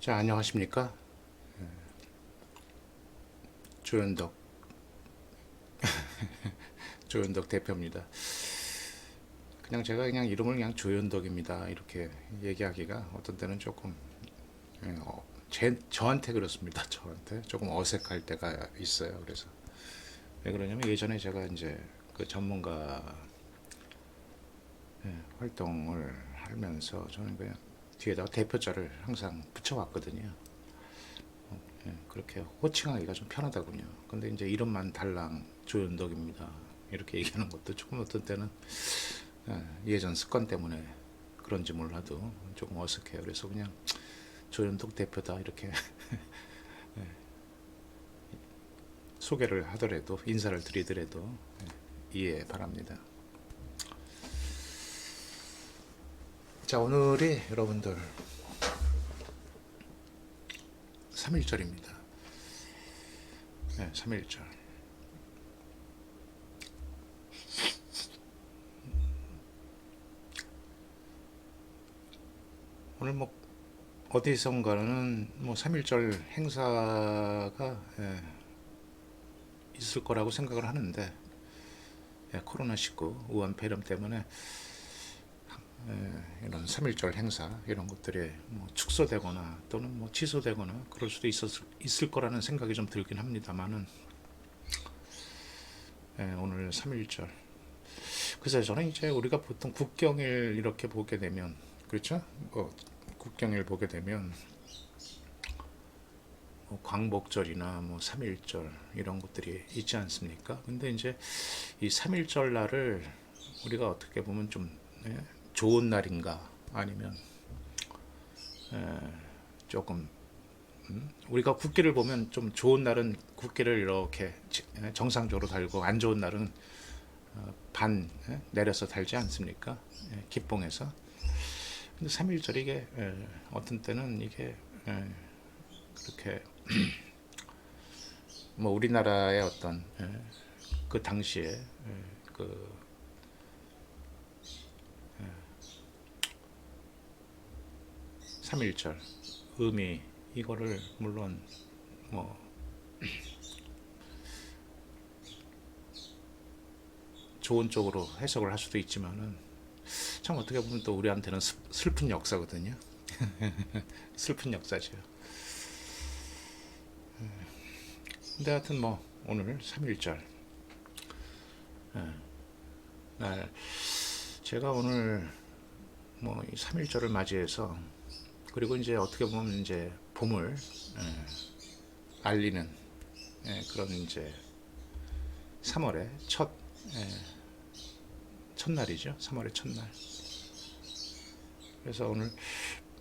자, 안녕하십니까? 조현덕, 조현덕 대표입니다. 제가 이름을 조현덕입니다. 이렇게 얘기하기가 어떤 때는 조금, 저한테 그렇습니다. 저한테 조금 어색할 때가 있어요. 그래서 왜 그러냐면 예전에 제가 이제 그 전문가 활동을 하면서 저는 그냥 뒤에다가 대표자를 항상 붙여왔거든요. 그렇게 호칭하기가 좀 편하다군요. 근데 이제 이름만 달랑 조현덕입니다. 이렇게 얘기하는 것도 조금 어떤 때는 예전 습관 때문에 그런지 몰라도 조금 어색해요. 그래서 그냥 조현덕 대표다 이렇게 소개를 하더라도 인사를 드리더라도 이해 바랍니다. 자, 오늘이 여러분들 3.1절입니다. 3.1절. 오늘 뭐 어디선가는 뭐 3.1절 행사가 있을 거라고 생각을 하는데 코로나19 우한 폐렴 때문에 이런 3.1절 행사 이런 것들이 뭐 축소되거나 또는 뭐 취소되거나 그럴 수도 있을 거라는 생각이 좀 들긴 합니다만은 오늘 3.1절. 그래서 저는 이제 우리가 보통 국경일 이렇게 보게 되면 그렇죠? 국경일 보게 되면 뭐 광복절이나 뭐 3.1절 이런 것들이 있지 않습니까? 근데 이제 이 3.1절 날을 우리가 어떻게 보면 좀 좋은 날인가 아니면 조금 우리가 국기를 보면 좀 좋은 날은 국기를 이렇게 정상적으로 달고 안 좋은 날은 반 내려서 달지 않습니까? 기봉에서. 근데 3.1절 이게 어떤 때는 이게 그렇게 뭐 우리나라의 어떤 그 당시에 그 3.1절 의미 이거를 물론 뭐 좋은 쪽으로 해석을 할 수도 있지만은 참 어떻게 보면 또 우리한테는 슬픈 역사거든요. 슬픈 역사죠. 근데 하여튼 뭐 오늘 3.1절 날 제가 오늘 뭐 3.1절을 맞이해서 그리고 이제 어떻게 보면 이제 봄을 알리는 그런 이제 3월의 첫날이죠. 3월의 첫날. 그래서 오늘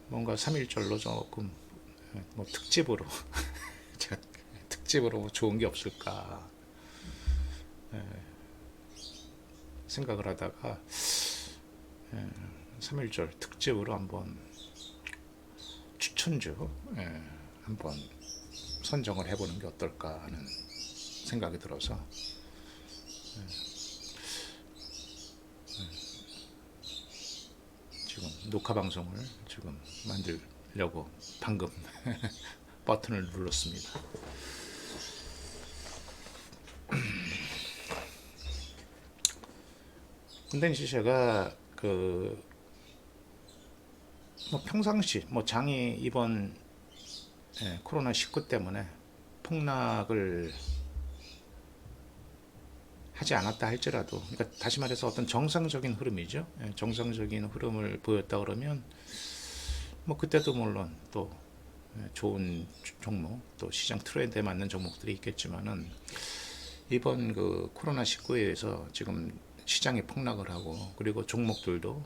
뭔가 3.1절로 조금 뭐 특집으로 제가 특집으로 뭐 좋은 게 없을까 생각을 하다가 3.1절 특집으로 한번 추천주 한번 선정을 해보는 게 어떨까 하는 생각이 들어서 지금 녹화 방송을 지금 만들려고 방금 버튼을 눌렀습니다. 근데 이제 제가 뭐 평상시 뭐 장이 이번 코로나19 때문에 폭락을 하지 않았다 할지라도, 그러니까 다시 말해서 어떤 정상적인 흐름이죠. 정상적인 흐름을 보였다 그러면 뭐 그때도 물론 또 좋은 종목 또 시장 트렌드에 맞는 종목들이 있겠지만은 이번 그 코로나19에 의해서 지금 시장이 폭락을 하고 그리고 종목들도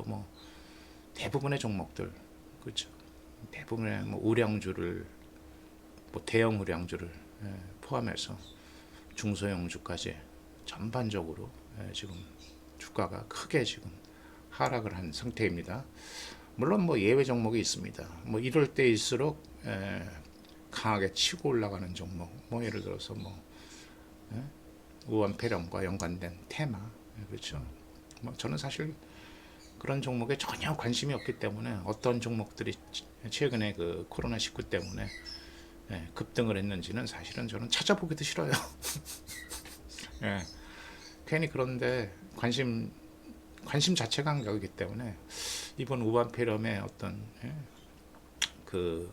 뭐 대부분의 종목들 그렇죠. 대부분의 뭐 우량주를 뭐 대형 우량주를 포함해서 중소형주까지 전반적으로 지금 주가가 크게 지금 하락을 한 상태입니다. 물론 뭐 예외 종목이 있습니다. 뭐 이럴 때일수록 강하게 치고 올라가는 종목, 뭐 예를 들어서 뭐 우한 폐렴과 연관된 테마, 그렇죠. 뭐 저는 사실 그런 종목에 전혀 관심이 없기 때문에 어떤 종목들이 최근에 그 코로나19 때문에 급등을 했는지는 사실은 저는 찾아보기도 싫어요. 예, 괜히 그런데 관심 자체가 안 가기 때문에 이번 우한폐렴의 어떤 그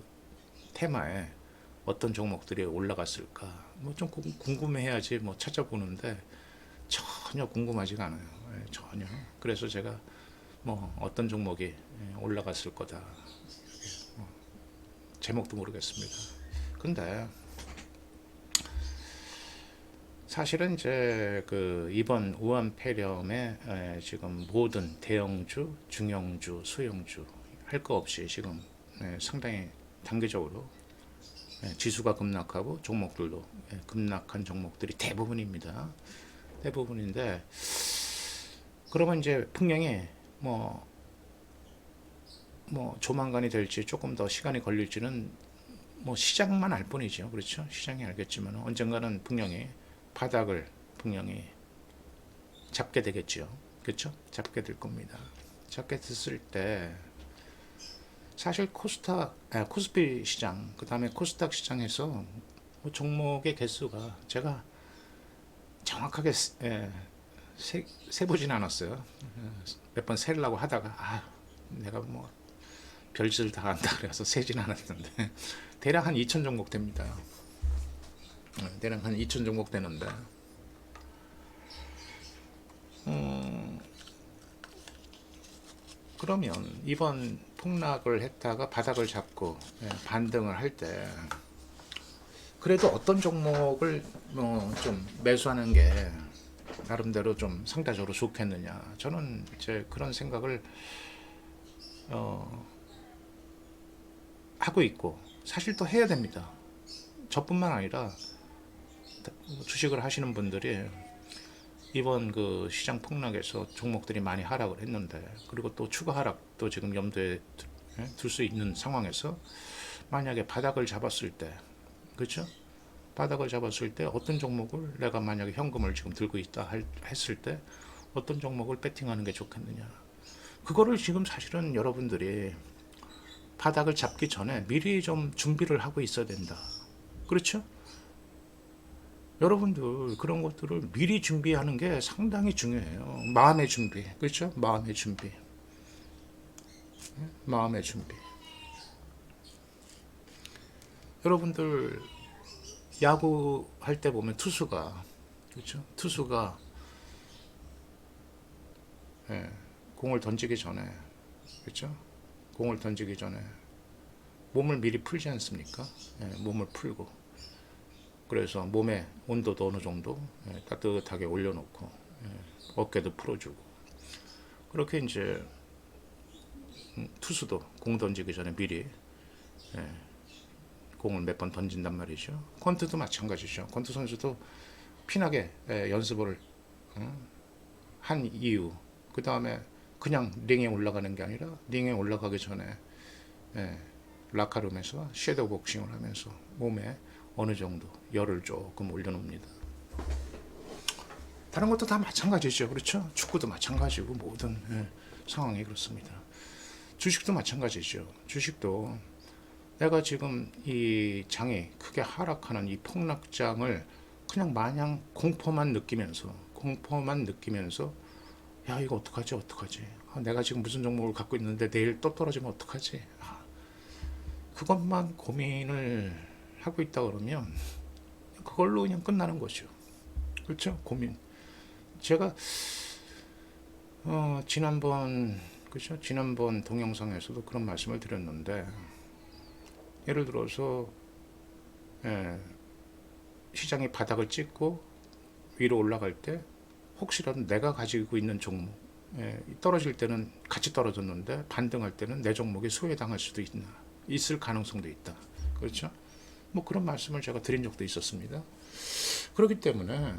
테마에 어떤 종목들이 올라갔을까 뭐 좀 궁금해야지 뭐 찾아보는데 전혀 궁금하지가 않아요. 전혀. 그래서 제가 뭐 어떤 종목이 올라갔을 거다 제목도 모르겠습니다. 근데 사실은 이제 그 이번 우한폐렴에 지금 모든 대형주, 중형주, 소형주 할 거 없이 지금 상당히 단계적으로 지수가 급락하고 종목들도 급락한 종목들이 대부분입니다. 대부분인데 그러면 이제 분명히 뭐 조만간이 될지 조금 더 시간이 걸릴지는 뭐 시장만 알 뿐이죠. 그렇죠? 시장이 알겠지만 언젠가는 분명히 바닥을 분명히 잡게 되겠죠. 그렇죠? 잡게 될 겁니다. 잡게 됐을 때 사실 코스피 시장, 그 다음에 코스닥 시장에서 뭐 종목의 개수가 제가 정확하게 세보진 않았어요. 몇 번 세려고 하다가 내가 뭐 별짓을 다 한다 그래서 세진 않았는데 대략 한 2천 종목 됩니다. 대략 한 2천 종목 되는데 그러면 이번 폭락을 했다가 바닥을 잡고 반등을 할 때 그래도 어떤 종목을 좀 매수하는 게 나름대로 좀 상대적으로 좋겠느냐, 저는 이제 그런 생각을 하고 있고 사실 또 해야 됩니다. 저뿐만 아니라 주식을 하시는 분들이 이번 그 시장 폭락에서 종목들이 많이 하락을 했는데 그리고 또 추가 하락도 지금 염두에 둘 수 있는 상황에서 만약에 바닥을 잡았을 때, 그렇죠? 바닥을 잡았을 때 어떤 종목을 내가 만약에 현금을 지금 들고 있다 했을 때 어떤 종목을 배팅하는 게 좋겠느냐, 그거를 지금 사실은 여러분들이 바닥을 잡기 전에 미리 좀 준비를 하고 있어야 된다. 그렇죠? 여러분들 그런 것들을 미리 준비하는 게 상당히 중요해요. 마음의 준비. 그렇죠? 마음의 준비. 마음의 준비. 여러분들 야구 할 때 보면 투수가, 그렇죠? 투수가 공을 던지기 전에, 그렇죠? 공을 던지기 전에 몸을 미리 풀지 않습니까? 몸을 풀고 그래서 몸의 온도도 어느 정도 따뜻하게 올려놓고 어깨도 풀어주고 그렇게 이제 투수도 공 던지기 전에 미리 공을 몇 번 던진단 말이죠. 권투도 마찬가지죠. 권투 선수도 피나게 연습을 한 이유, 그 다음에 그냥 링에 올라가는 게 아니라 링에 올라가기 전에 라카룸에서 섀도우 복싱을 하면서 몸에 어느 정도 열을 조금 올려놓습니다. 다른 것도 다 마찬가지죠. 그렇죠? 축구도 마찬가지고 모든 상황이 그렇습니다. 주식도 마찬가지죠. 주식도 내가 지금 이 장이 크게 하락하는 이 폭락장을 그냥 마냥 공포만 느끼면서 야 이거 어떡하지 내가 지금 무슨 종목을 갖고 있는데 내일 또 떨어지면 어떡하지, 그것만 고민을 하고 있다 그러면 그걸로 그냥 끝나는 거죠. 그렇죠? 고민. 제가 지난번 동영상에서도 그런 말씀을 드렸는데 예를 들어서 시장이 바닥을 찍고 위로 올라갈 때 혹시라도 내가 가지고 있는 종목 떨어질 때는 같이 떨어졌는데 반등할 때는 내 종목이 소외당할 수도 있을 가능성도 있다. 그렇죠? 뭐 그런 말씀을 제가 드린 적도 있었습니다. 그렇기 때문에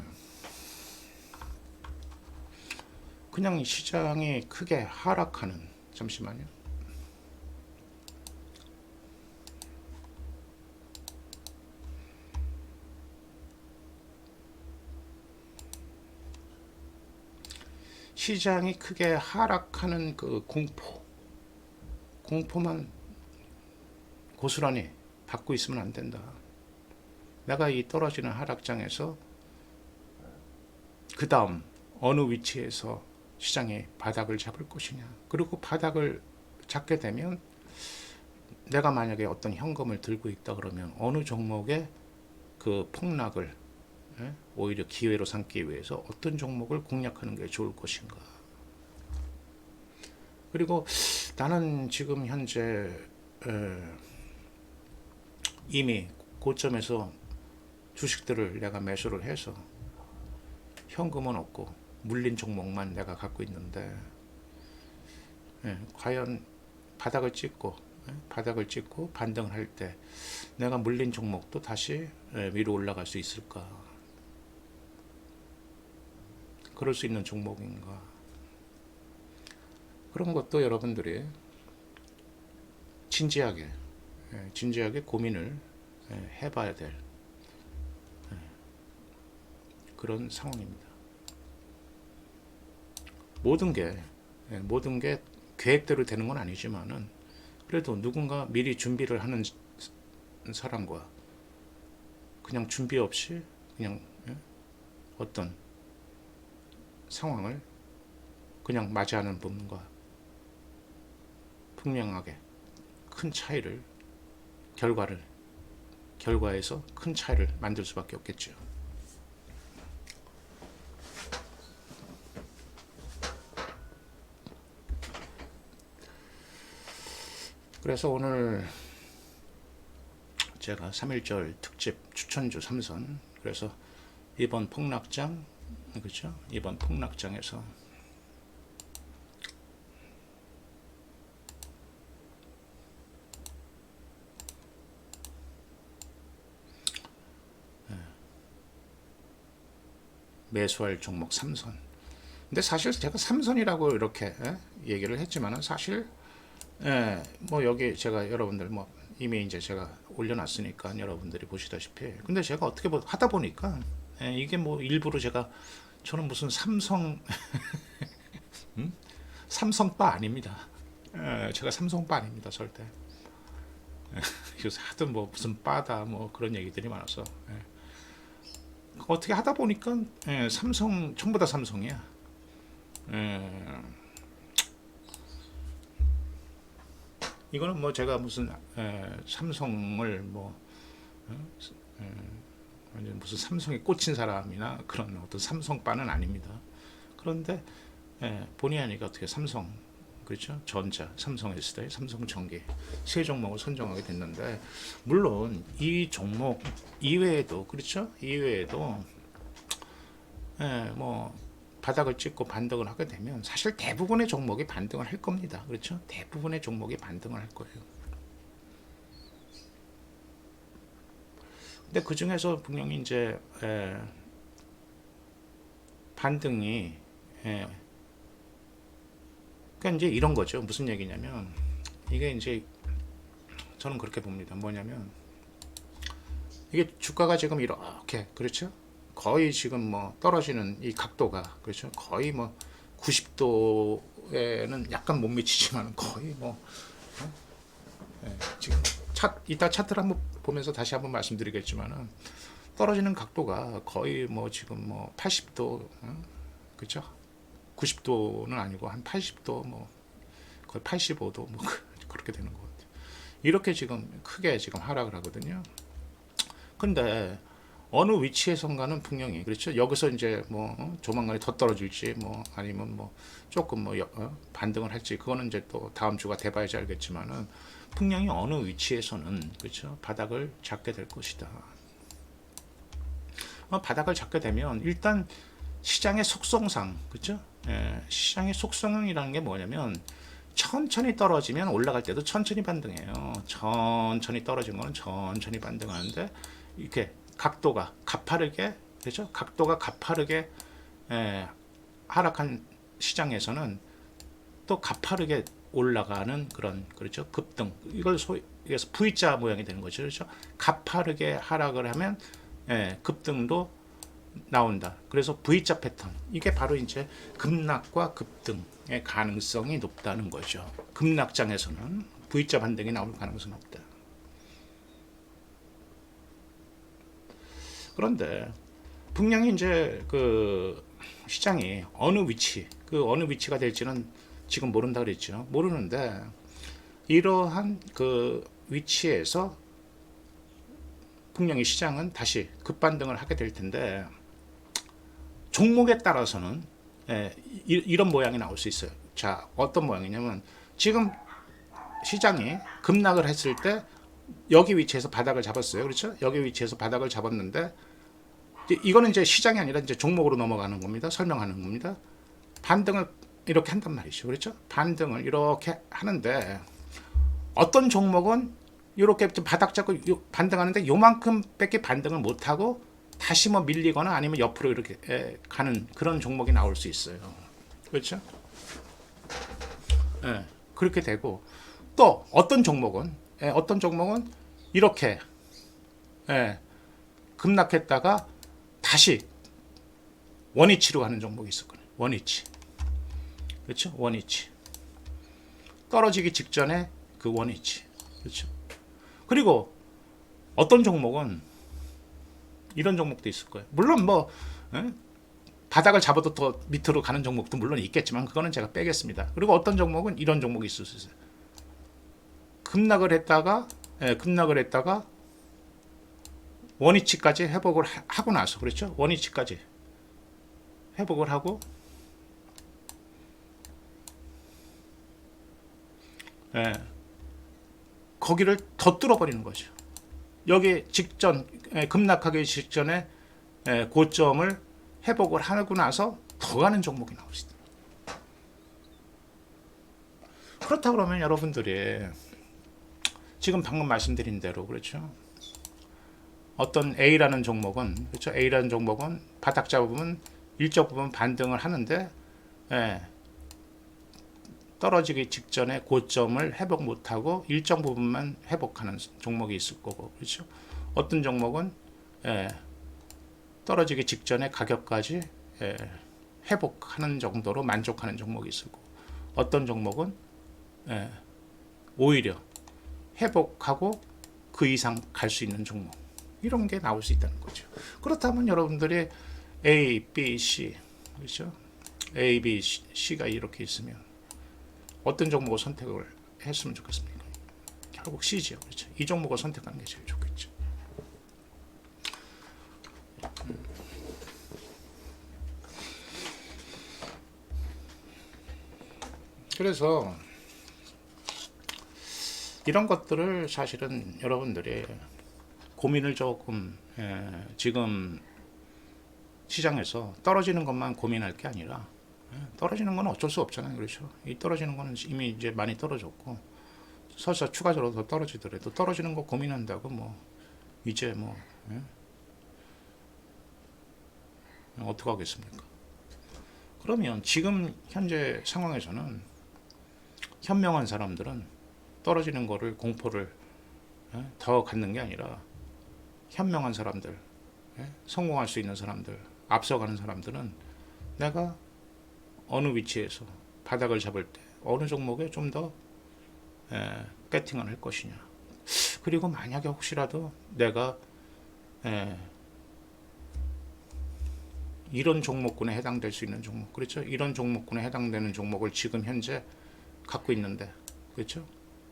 그냥 시장이 크게 하락하는, 잠시만요. 시장이 크게 하락하는 그 공포만 고스란히 받고 있으면 안 된다. 내가 이 떨어지는 하락장에서 그 다음 어느 위치에서 시장이 바닥을 잡을 것이냐. 그리고 바닥을 잡게 되면 내가 만약에 어떤 현금을 들고 있다 그러면 어느 종목의 그 폭락을 오히려 기회로 삼기 위해서 어떤 종목을 공략하는 게 좋을 것인가. 그리고 나는 지금 현재 이미 고점에서 주식들을 내가 매수를 해서 현금은 없고 물린 종목만 내가 갖고 있는데 과연 바닥을 찍고 반등을 할 때 내가 물린 종목도 다시 위로 올라갈 수 있을까? 그럴 수 있는 종목인가? 그런 것도 여러분들이 진지하게 고민을 해봐야 될 그런 상황입니다. 모든 게 계획대로 되는 건 아니지만은 그래도 누군가 미리 준비를 하는 사람과 그냥 준비 없이 그냥 어떤 상황을 그냥 맞이하는 분과 분명하게 큰 차이를 결과에서 큰 차이를 만들 수밖에 없겠죠. 그래서 오늘 제가 3.1절 특집 추천주 삼선, 그래서 이번 폭락장, 그렇죠? 이번 폭락장에서 매수할 종목 3선. 근데 사실 제가 3선이라고 이렇게 얘기를 했지만은 사실 뭐 여기 제가 여러분들 뭐 이미 이제 제가 올려놨으니까 여러분들이 보시다시피, 근데 제가 어떻게 하다 보니까 이게 뭐 일부러 저는 무슨 삼성 삼성바 아닙니다. 제가 삼성바 아닙니다, 절대. 요새 하든 뭐 무슨 바다 뭐 그런 얘기들이 많아서 어떻게 하다 보니까 삼성 전부 다 삼성이야. 이거는 뭐 제가 무슨 삼성을 뭐 완전 무슨 삼성에 꽂힌 사람이나 그런 어떤 삼성바는 아닙니다. 그런데 본의 아니게 어떻게 삼성, 그렇죠? 전자, 삼성 S대, 삼성 전기 세 종목을 선정하게 됐는데, 물론 이 종목 이외에도, 그렇죠? 이외에도 뭐 바닥을 찍고 반등을 하게 되면 사실 대부분의 종목이 반등을 할 겁니다. 그렇죠? 대부분의 종목이 반등을 할 거예요. 근데 그 중에서 분명히 이제 반등이 그러니까 이제 이런 거죠. 무슨 얘기냐면, 이게 이제 저는 그렇게 봅니다. 뭐냐면 이게 주가가 지금 이렇게, 그렇죠? 거의 지금 뭐 떨어지는 이 각도가, 그렇죠? 거의 뭐 90도에는 약간 못 미치지만 거의 뭐 지금 이따 차트를 한번 보면서 다시 한번 말씀드리겠지만은 떨어지는 각도가 거의 뭐 지금 뭐 80도, 그렇죠? 90도는 아니고 한 80도, 뭐 거의 85도 뭐 그렇게 되는 것 같아요. 이렇게 지금 크게 지금 하락을 하거든요. 근데 어느 위치에선가는 분명히, 그렇죠? 여기서 이제 뭐 조만간에 더 떨어질지 뭐 아니면 뭐 조금 뭐 반등을 할지, 그거는 이제 또 다음 주가 돼봐야지 알겠지만은 분명히 어느 위치에서는, 그렇죠? 바닥을 잡게 될 것이다. 바닥을 잡게 되면 일단 시장의 속성상, 그렇죠? 시장의 속성이라는 게 뭐냐면, 천천히 떨어지면 올라갈 때도 천천히 반등해요. 천천히 떨어진 거는 천천히 반등하는데, 이렇게 각도가 가파르게, 그렇죠? 각도가 가파르게 하락한 시장에서는 또 가파르게 올라가는 그런, 그렇죠? 급등, 이걸 소위 그래서 V자 모양이 되는 거죠. 그렇죠? 가파르게 하락을 하면 급등도 나온다. 그래서 V자 패턴. 이게 바로 이제 급락과 급등의 가능성이 높다는 거죠. 급락장에서는 V자 반등이 나올 가능성이 높다. 그런데 분명히 이제 그 시장이 어느 위치가 될지는 지금 모른다 그랬죠. 모르는데 이러한 그 위치에서 분명히 시장은 다시 급반등을 하게 될 텐데 종목에 따라서는 이런 모양이 나올 수 있어요. 자, 어떤 모양이냐면 지금 시장이 급락을 했을 때 여기 위치에서 바닥을 잡았어요. 그렇죠? 여기 위치에서 바닥을 잡았는데 이거는 이제 시장이 아니라 이제 종목으로 넘어가는 겁니다. 설명하는 겁니다. 반등을 이렇게 한단 말이죠. 그렇죠? 반등을 이렇게 하는데 어떤 종목은 이렇게 바닥 잡고 반등하는데 요만큼밖에 반등을 못하고 다시 뭐 밀리거나 아니면 옆으로 이렇게 가는 그런 종목이 나올 수 있어요. 그렇죠? 그렇게 되고 또 어떤 종목은 이렇게 급락했다가 다시 원위치로 가는 종목이 있을 거예요. 원위치. 그렇죠? 원위치. 떨어지기 직전에 그 원위치. 그렇죠? 그리고 어떤 종목은 이런 종목도 있을 거예요. 물론 뭐 바닥을 잡아도 더 밑으로 가는 종목도 물론 있겠지만 그거는 제가 빼겠습니다. 그리고 어떤 종목은 이런 종목이 있을 수 있어요. 급락을 했다가 원위치까지 회복을 하고 나서 그렇죠? 원위치까지 회복을 하고 거기를 더 뚫어버리는 거죠. 여기 직전 급락하기 직전에 고점을 회복을 하고 나서 더 가는 종목이 나올 수 있다. 그렇다 그러면 여러분들이 지금 방금 말씀드린 대로 그렇죠. 어떤 A라는 종목은 그렇죠. A라는 종목은 바닥 잡으면 일정 부분 반등을 하는데 떨어지기 직전에 고점을 회복 못하고 일정 부분만 회복하는 종목이 있을 거고 그렇죠. 어떤 종목은 떨어지기 직전에 가격까지 회복하는 정도로 만족하는 종목이 있을 거고 어떤 종목은 오히려 회복하고 그 이상 갈 수 있는 종목 이런 게 나올 수 있다는 거죠. 그렇다면 여러분들이 A, B, C 그렇죠? A, B, C가 이렇게 있으면 어떤 종목을 선택을 했으면 좋겠습니까? 결국 C죠. 그렇죠? 이 종목을 선택하는 게 제일 좋겠죠. 그래서 이런 것들을 사실은 여러분들이 고민을 조금 지금 시장에서 떨어지는 것만 고민할 게 아니라 떨어지는 건 어쩔 수 없잖아요. 그렇죠? 이 떨어지는 거는 이미 이제 많이 떨어졌고 설사 추가적으로 더 떨어지더라도 떨어지는 거 고민한다고 뭐 이제 뭐 어떻게 하겠습니까? 그러면 지금 현재 상황에서는 현명한 사람들은 떨어지는 거를 공포를 더 갖는 게 아니라 현명한 사람들, 성공할 수 있는 사람들, 앞서가는 사람들은 내가 어느 위치에서 바닥을 잡을 때 어느 종목에 좀 더 배팅을 할 것이냐. 그리고 만약에 혹시라도 내가 이런 종목군에 해당될 수 있는 종목, 그렇죠? 이런 종목군에 해당되는 종목을 지금 현재 갖고 있는데, 그렇죠?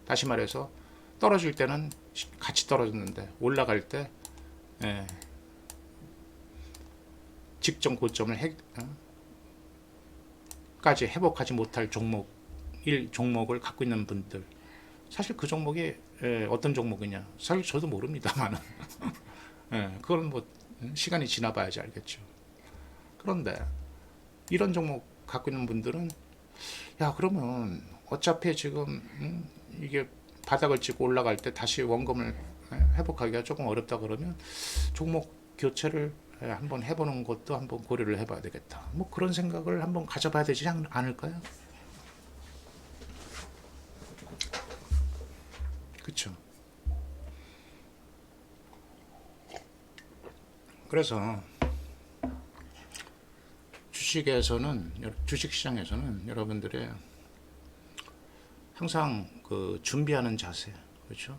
다시 말해서 떨어질 때는 같이 떨어졌는데 올라갈 때 직전 고점을 까지 회복하지 못할 종목을 갖고 있는 분들 사실 그 종목이 어떤 종목이냐 사실 저도 모릅니다만 그건 뭐 시간이 지나봐야지 알겠죠. 그런데 이런 종목 갖고 있는 분들은 야 그러면 어차피 지금 이게 바닥을 찍고 올라갈 때 다시 원금을 회복하기가 조금 어렵다 그러면 종목 교체를 한번 해보는 것도 한번 고려를 해봐야 되겠다. 뭐 그런 생각을 한번 가져봐야 되지 않을까요? 그렇죠. 그래서 주식 시장에서는 여러분들의 항상 그 준비하는 자세, 그렇죠?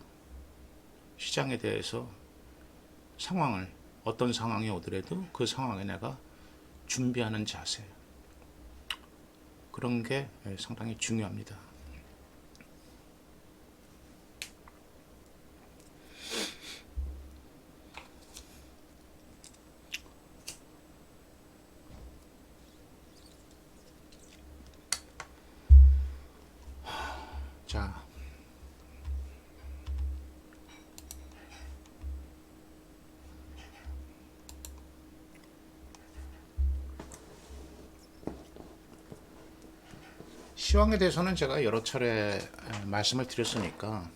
시장에 대해서 어떤 상황이 오더라도 그 상황에 내가 준비하는 자세, 그런 게 상당히 중요합니다. 자, 시황에 대해서는 제가 여러 차례 말씀을 드렸으니까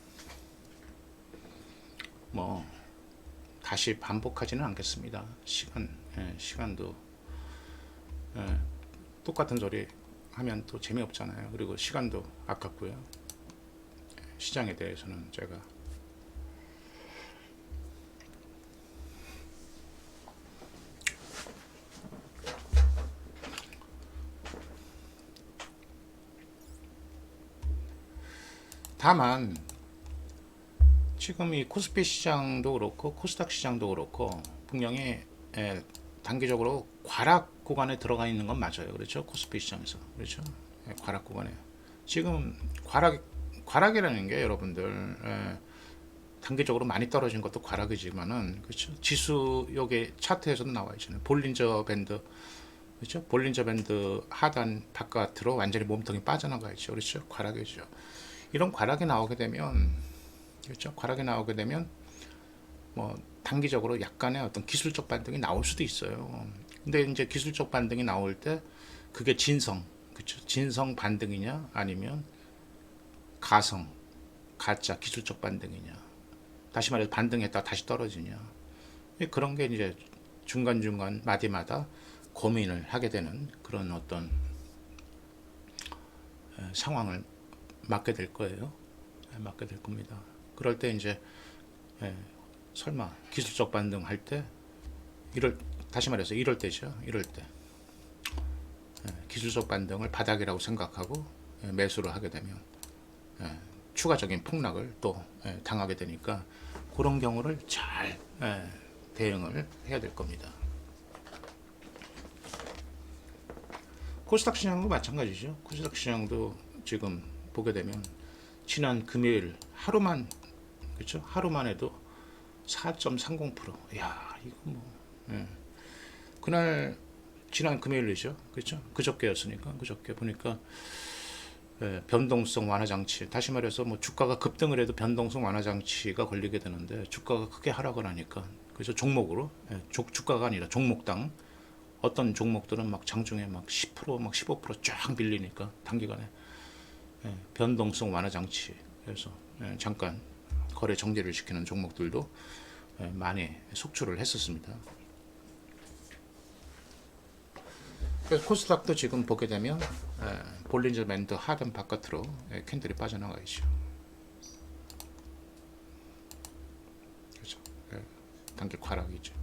뭐 다시 반복하지는 않겠습니다. 시간도 똑같은 소리 하면 또 재미없잖아요. 그리고 시간도 아깝고요. 시장에 대해서는 제가 다만 지금 이 코스피 시장도 그렇고 코스닥 시장도 그렇고 분명히 단기적으로 과락 구간에 들어가 있는 건 맞아요. 그렇죠? 코스피 시장에서. 그렇죠? 과락 구간에. 지금 과락이라는 게 여러분들 단기적으로 많이 떨어진 것도 과락이지만은, 그렇죠? 지수 여기 차트에서도 나와 있잖아요. 볼린저 밴드, 그렇죠? 볼린저 밴드 하단 바깥으로 완전히 몸통이 빠져나가 있죠. 그렇죠? 과락이죠. 이런 과락이 나오게 되면, 그렇죠? 과락이 나오게 되면 뭐 단기적으로 약간의 어떤 기술적 반등이 나올 수도 있어요. 근데 이제 기술적 반등이 나올 때 그게 그렇죠? 진성 반등이냐 아니면 가짜 기술적 반등이냐, 다시 말해서 반등했다 다시 떨어지냐, 그런 게 이제 중간중간 마디마다 고민을 하게 되는 그런 어떤 상황을 맞게 될 거예요. 맞게 될 겁니다. 그럴 때 이제 설마 기술적 반등 할 때 다시 말해서 이럴 때죠. 이럴 때 기술적 반등을 바닥이라고 생각하고 매수를 하게 되면 추가적인 폭락을 또 당하게 되니까 그런 경우를 잘 대응을 해야 될 겁니다. 코스닥 시장도 마찬가지죠. 코스닥 시장도 지금 보게 되면 지난 금요일 하루만, 그렇죠? 하루만 해도 4.30%. 야, 이거 뭐 그날 지난 금요일이죠. 그렇죠? 그저께였으니까. 그저께 보니까 변동성 완화 장치, 다시 말해서 뭐 주가가 급등을 해도 변동성 완화 장치가 걸리게 되는데 주가가 크게 하락을 하니까, 그래서 종목으로 주가가 아니라 종목당 어떤 종목들은 막 장중에 막 10%, 막 15%쫙 밀리니까 단기간에 변동성 완화 장치, 그래서 잠깐 거래 정지를 시키는 종목들도 많이 속출을 했었습니다. 그래서 코스닥도 지금 보게 되면 볼린저 밴드 하단 바깥으로 캔들이 빠져나가 있죠. 그렇죠. 단기 과락이죠.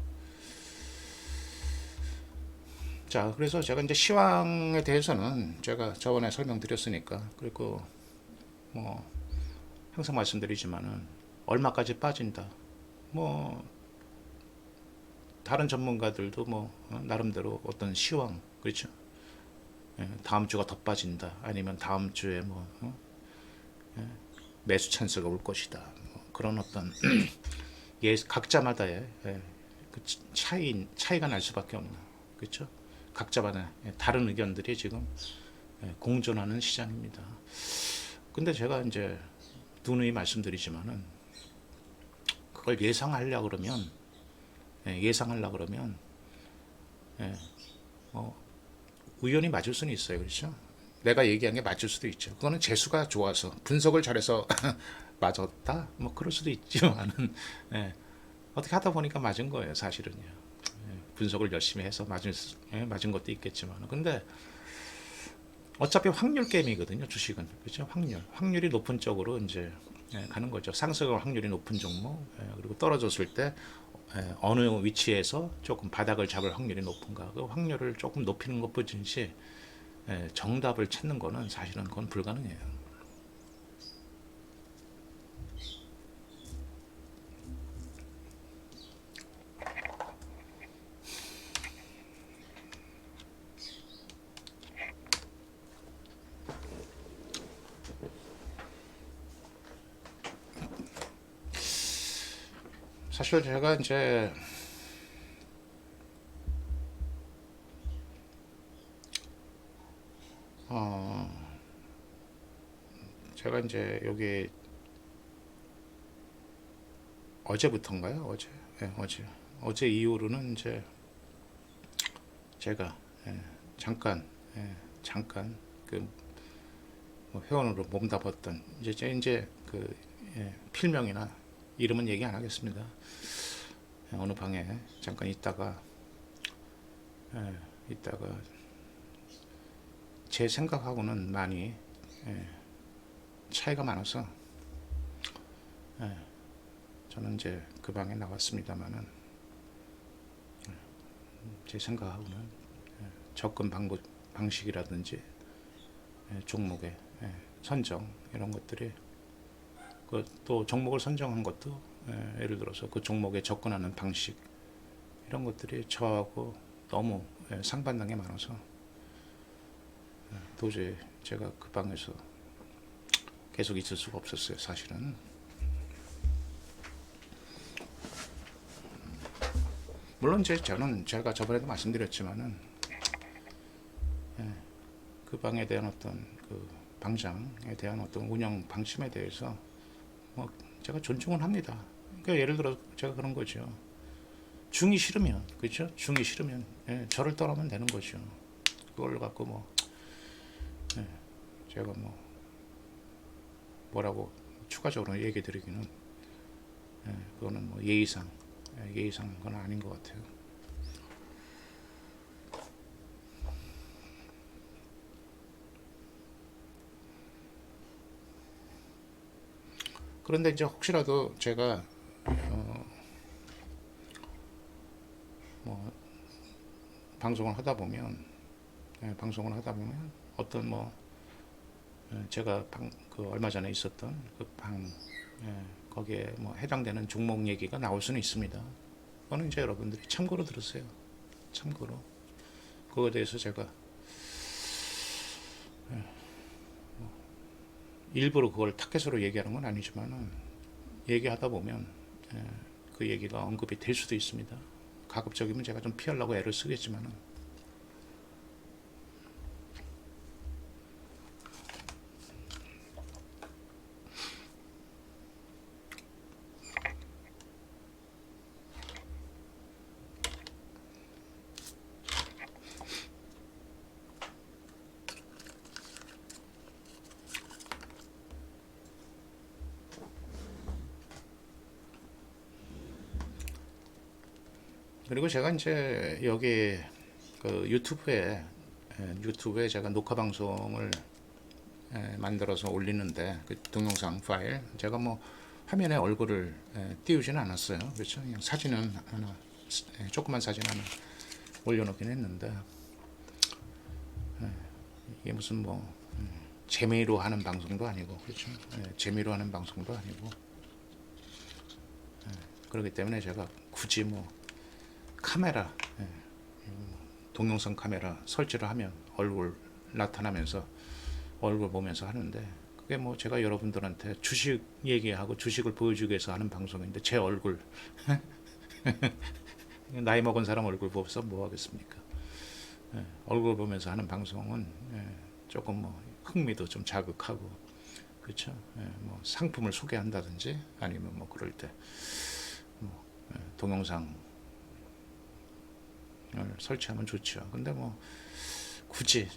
자, 그래서 제가 이제 시황에 대해서는 제가 저번에 설명드렸으니까, 그리고 뭐 항상 말씀드리지만은 얼마까지 빠진다, 뭐 다른 전문가들도 뭐 나름대로 어떤 시황, 그렇죠? 다음 주가 더 빠진다, 아니면 다음 주에 뭐 매수 찬스가 올 것이다, 뭐 그런 어떤 각자마다의 그 차이가 날 수밖에 없는, 그렇죠? 각자마다 다른 의견들이 지금 공존하는 시장입니다. 근데 제가 이제 누누이 말씀드리지만은 그걸 예상하려고 그러면 우연히 맞을 수는 있어요. 그렇죠? 내가 얘기한 게 맞을 수도 있죠. 그거는 재수가 좋아서 분석을 잘해서 맞았다, 뭐 그럴 수도 있지만은 어떻게 하다 보니까 맞은 거예요, 사실은요. 분석을 열심히 해서 맞은 것도 있겠지만, 근데 어차피 확률 게임이거든요, 주식은. 그렇죠? 확률이 높은 쪽으로 이제 가는 거죠. 상승 확률이 높은 종목, 그리고 떨어졌을 때 어느 위치에서 조금 바닥을 잡을 확률이 높은가, 그 확률을 조금 높이는 것뿐이지 정답을 찾는 거는 사실은 그건 불가능해요. 사실 제가 이제 어 제가 이제 여기 어제부터인가요? 어제 이후로는 이제 제가 잠깐 잠깐 그 회원으로 몸담았던 이제 그 필명이나 이름은 얘기 안 하겠습니다. 어느 방에 잠깐 있다가 제 생각하고는 많이 차이가 많아서 저는 이제 그 방에 나왔습니다만은 제 생각하고는 접근 방식이라든지 종목의 선정 이런 것들이 또 종목을 선정한 것도 예를 들어서 그 종목에 접근하는 방식 이런 것들이 저하고 너무 상반되게 많아서 도저히 제가 그 방에서 계속 있을 수가 없었어요. 사실은 물론 저는 제가 저번에도 말씀드렸지만은 그 방에 대한 어떤 그 방장에 대한 어떤 운영 방침에 대해서 뭐 제가 존중은 합니다. 그러니까 예를 들어 제가 그런 거죠. 중이 싫으면, 그렇죠? 중이 싫으면 저를 떠나면 되는 거죠. 그걸 갖고 뭐 제가 뭐라고 추가적으로 얘기 드리기는 그거는 뭐 예의상 그건 아닌 것 같아요. 그런데 이제 혹시라도 제가 뭐 방송을 하다 보면 어떤 제가 그 얼마 전에 있었던 그 거기에 해당되는 종목 얘기가 나올 수는 있습니다. 그거는 이제 여러분들이 참고로 들으세요. 참고로 그거에 대해서 제가 일부러 그걸 타켓으로 얘기하는 건 아니지만은 얘기하다 보면 그 얘기가 언급이 될 수도 있습니다. 가급적이면 제가 좀 피하려고 애를 쓰겠지만은 그리고 제가 이제 여기 그 유튜브에 제가 녹화 방송을 만들어서 올리는데 그 동영상 파일 제가 화면에 얼굴을 띄우지는 않았어요. 그렇죠? 그냥 사진은 하나 조그만 사진 하나 올려놓긴 했는데 이게 무슨 재미로 하는 방송도 아니고 그렇죠? 재미로 하는 방송도 아니고 그렇기 때문에 제가 굳이 카메라 동영상 카메라 설치를 하면 얼굴 나타나면서 얼굴 보면서 하는데 그게 제가 여러분들한테 주식 얘기하고 주식을 보여주기 위해서 하는 방송인데 제 얼굴 나이 먹은 사람 얼굴 보면서 뭐 하겠습니까? 얼굴 보면서 하는 방송은 조금 흥미도 좀 자극하고 그렇죠? 상품을 소개한다든지 아니면 그럴 때 동영상 설치하면 좋죠. 근데 굳이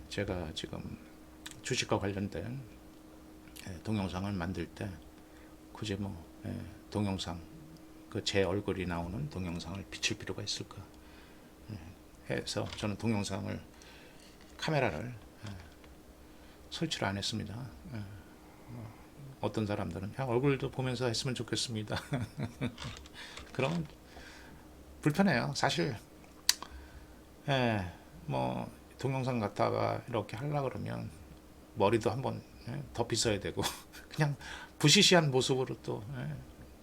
제가 지금 주식과 관련된 동영상을 만들 때 굳이 동영상 그 제 얼굴이 나오는 동영상을 비칠 필요가 있을까 해서 저는 동영상을 카메라를 설치를 안 했습니다. 어떤 사람들은 야, 얼굴도 보면서 했으면 좋겠습니다. 그러면 불편해요. 사실 예, 뭐 동영상 갖다가 이렇게 하려 그러면 머리도 한번 더 빗어야 되고 그냥 부시시한 모습으로 또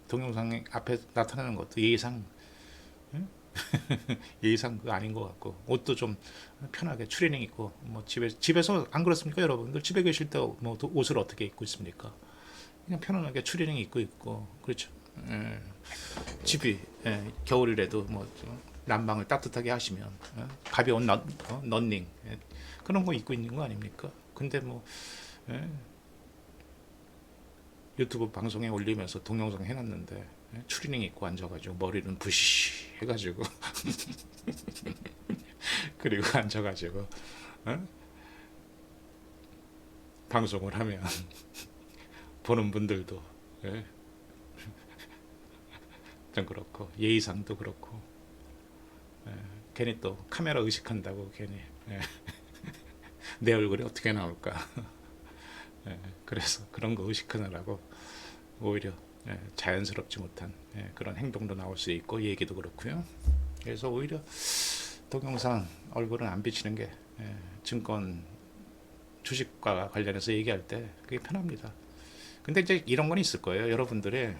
동영상 앞에 나타나는 것도 예의상 예의상 그 아닌 것 같고 옷도 좀 편하게 추리닝 입고 뭐 집에서 안 그렇습니까 여러분들 집에 계실 때 뭐 옷을 어떻게 입고 있습니까? 그냥 편안하게 추리닝 입고 있고 그렇죠. 예, 집이 겨울이라도 뭐 난방을 따뜻하게 하시면 가벼운 런닝 그런 거 입고 있는 거 아닙니까? 근데 뭐 예, 유튜브 방송에 올리면서 동영상 해놨는데 추리닝 입고 앉아가지고 머리는 부시 해가지고 그리고 앉아가지고 어? 방송을 하면 보는 분들도 예, 좀 그렇고 예의상도 그렇고 괜히 또 카메라 의식한다고 괜히 내 얼굴이 어떻게 나올까 그래서 그런 거 의식하느라고 오히려 자연스럽지 못한 그런 행동도 나올 수 있고 얘기도 그렇고요. 그래서 오히려 동영상 얼굴은 안 비치는 게 증권 주식과 관련해서 얘기할 때 그게 편합니다. 근데 이제 이런 건 있을 거예요. 여러분들의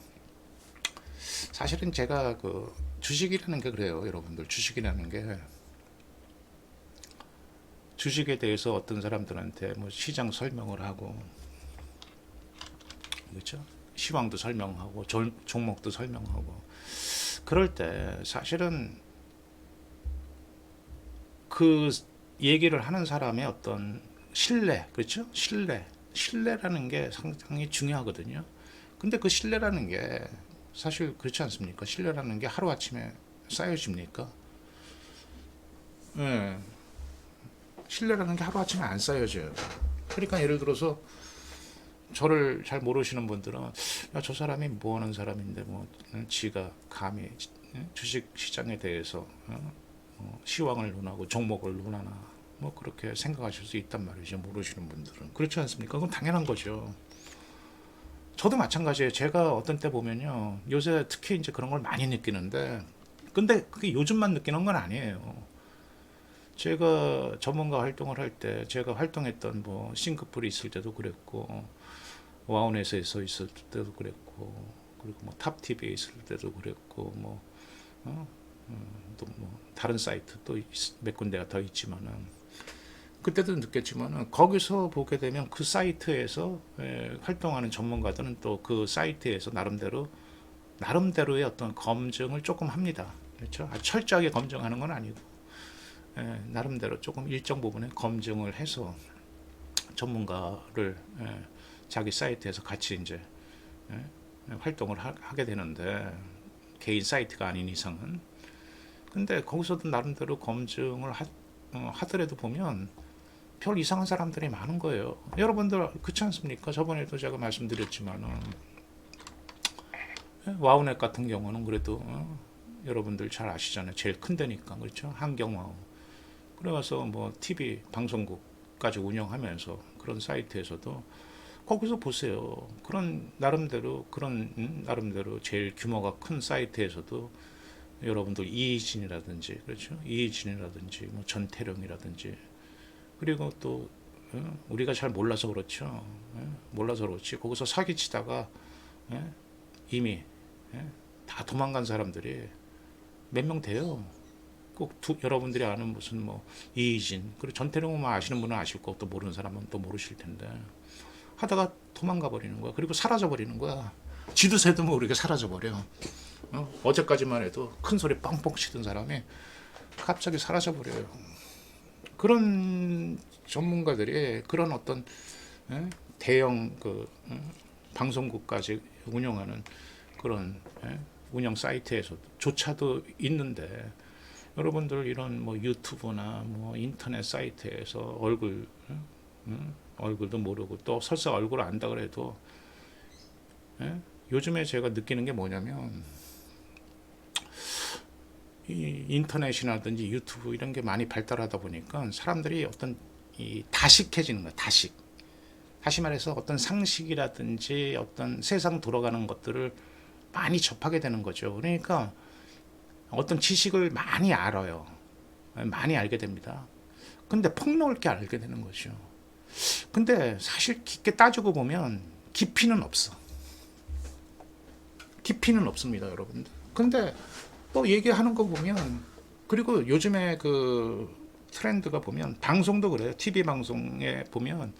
사실은 제가 그 주식이라는 게 그래요. 여러분들 주식이라는 게 주식에 대해서 어떤 사람들한테 뭐 시장 설명을 하고 그렇죠? 시황도 설명하고 종목도 설명하고 그럴 때 사실은 그 얘기를 하는 사람의 어떤 신뢰, 그렇죠? 신뢰라는 게 상당히 중요하거든요. 근데 그 신뢰라는 게 사실 그렇지 않습니까? 신뢰라는 게 하루아침에 쌓여집니까? 네. 신뢰라는 게 하루아침에 안 쌓여져요. 그러니까 예를 들어서 저를 잘 모르시는 분들은 야, 저 사람이 뭐 하는 사람인데 뭐 지가 감히 주식 시장에 대해서 시황을 논하고 종목을 논하나 뭐 그렇게 생각하실 수 있단 말이죠. 모르시는 분들은 그렇지 않습니까? 그건 당연한 거죠. 저도 마찬가지예요. 제가 어떤 때 보면요, 요새 특히 이제 그런 걸 많이 느끼는데, 근데 그게 요즘만 느끼는 건 아니에요. 제가 전문가 활동을 할 때, 제가 활동했던 뭐 싱크풀이 있을 때도 그랬고, 와운에서 있을 때도 그랬고, 그리고 뭐 탑TV에 있을 때도 그랬고, 뭐 또 뭐 다른 사이트 또 몇 군데가 더 있지만은 그때도 느꼈지만은 거기서 보게 되면 그 사이트에서 활동하는 전문가들은 또 그 사이트에서 나름대로의 어떤 검증을 조금 합니다. 그렇죠? 철저하게 검증하는 건 아니고 나름대로 조금 일정 부분에 검증을 해서 전문가를 자기 사이트에서 같이 이제 활동을 하게 되는데 개인 사이트가 아닌 이상은 근데 거기서도 나름대로 검증을 하더라도 보면 별 이상한 사람들이 많은 거예요. 여러분들 그렇지 않습니까? 저번에도 제가 말씀드렸지만은 와우넷 같은 경우는 그래도 여러분들 잘 아시잖아요. 제일 큰 데니까 그렇죠. 한경와우. 그래서 뭐 TV 방송국까지 운영하면서 그런 사이트에서도 거기서 보세요. 그런 나름대로 제일 규모가 큰 사이트에서도 여러분들 이희진이라든지 그렇죠. 이희진이라든지 뭐 전태령이라든지 그리고 또 우리가 잘 몰라서 그렇죠. 몰라서 그렇지. 거기서 사기치다가 이미 다 도망간 사람들이 몇 명 돼요. 꼭 여러분들이 아는 무슨 뭐 이희진 그리고 전태령만 아시는 분은 아실 거고 또 모르는 사람은 또 모르실 텐데 하다가 도망가 버리는 거야. 그리고 사라져 버리는 거야. 쥐도 새도 모르게 사라져 버려. 어제까지만 해도 큰 소리 뻥뻥 치던 사람이 갑자기 사라져 버려요. 그런 전문가들이 그런 어떤 대형 그 방송국까지 운영하는 그런 운영 사이트에서조차도 있는데 여러분들 이런 뭐 유튜브나 뭐 인터넷 사이트에서 얼굴도 모르고 또 설사 얼굴을 안다 그래도 요즘에 제가 느끼는 게 뭐냐면 이 인터넷이라든지 유튜브 이런 게 많이 발달하다 보니까 사람들이 어떤 이 다식해지는 거야. 다시 말해서 어떤 상식이라든지 어떤 세상 돌아가는 것들을 많이 접하게 되는 거죠. 그러니까 어떤 지식을 많이 알아요. 많이 알게 됩니다. 근데 폭넓게 알게 되는 거죠. 근데 사실 깊게 따지고 보면 깊이는 없어. 깊이는 없습니다, 여러분들. 근데 또 얘기하는 거 보면, 그리고 요즘에 그 트렌드가 보면 방송도 그래요. TV 방송에 보면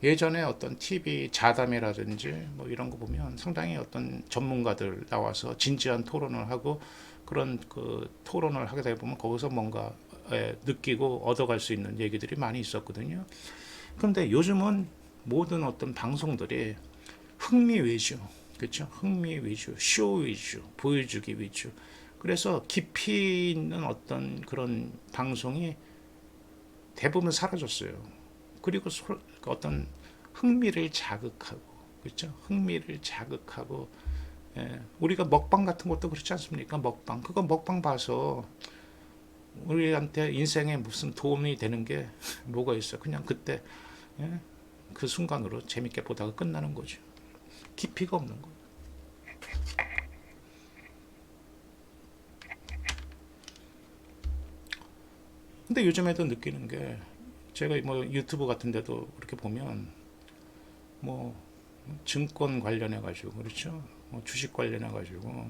예전에 어떤 TV 자담이라든지 뭐 이런 거 보면 상당히 어떤 전문가들 나와서 진지한 토론을 하고 그런 그 토론을 하게 되다 보면 거기서 뭔가 느끼고 얻어갈 수 있는 얘기들이 많이 있었거든요. 그런데 요즘은 모든 어떤 방송들이 흥미 위주, 그렇죠? 흥미 위주, 쇼 위주, 보여주기 위주. 그래서 깊이 있는 어떤 그런 방송이 대부분 사라졌어요. 그리고 어떤 흥미를 자극하고, 그렇죠? 흥미를 자극하고, 우리가 먹방 같은 것도 그렇지 않습니까? 먹방. 그거 먹방 봐서 우리한테 인생에 무슨 도움이 되는 게 뭐가 있어? 그냥 그때 예? 그 순간으로 재밌게 보다가 끝나는 거죠. 깊이가 없는 거예요. 근데 요즘에도 느끼는 게 제가 뭐 유튜브 같은 데도 그렇게 보면 뭐 증권 관련해 가지고 그렇죠. 뭐 주식 관련해 가지고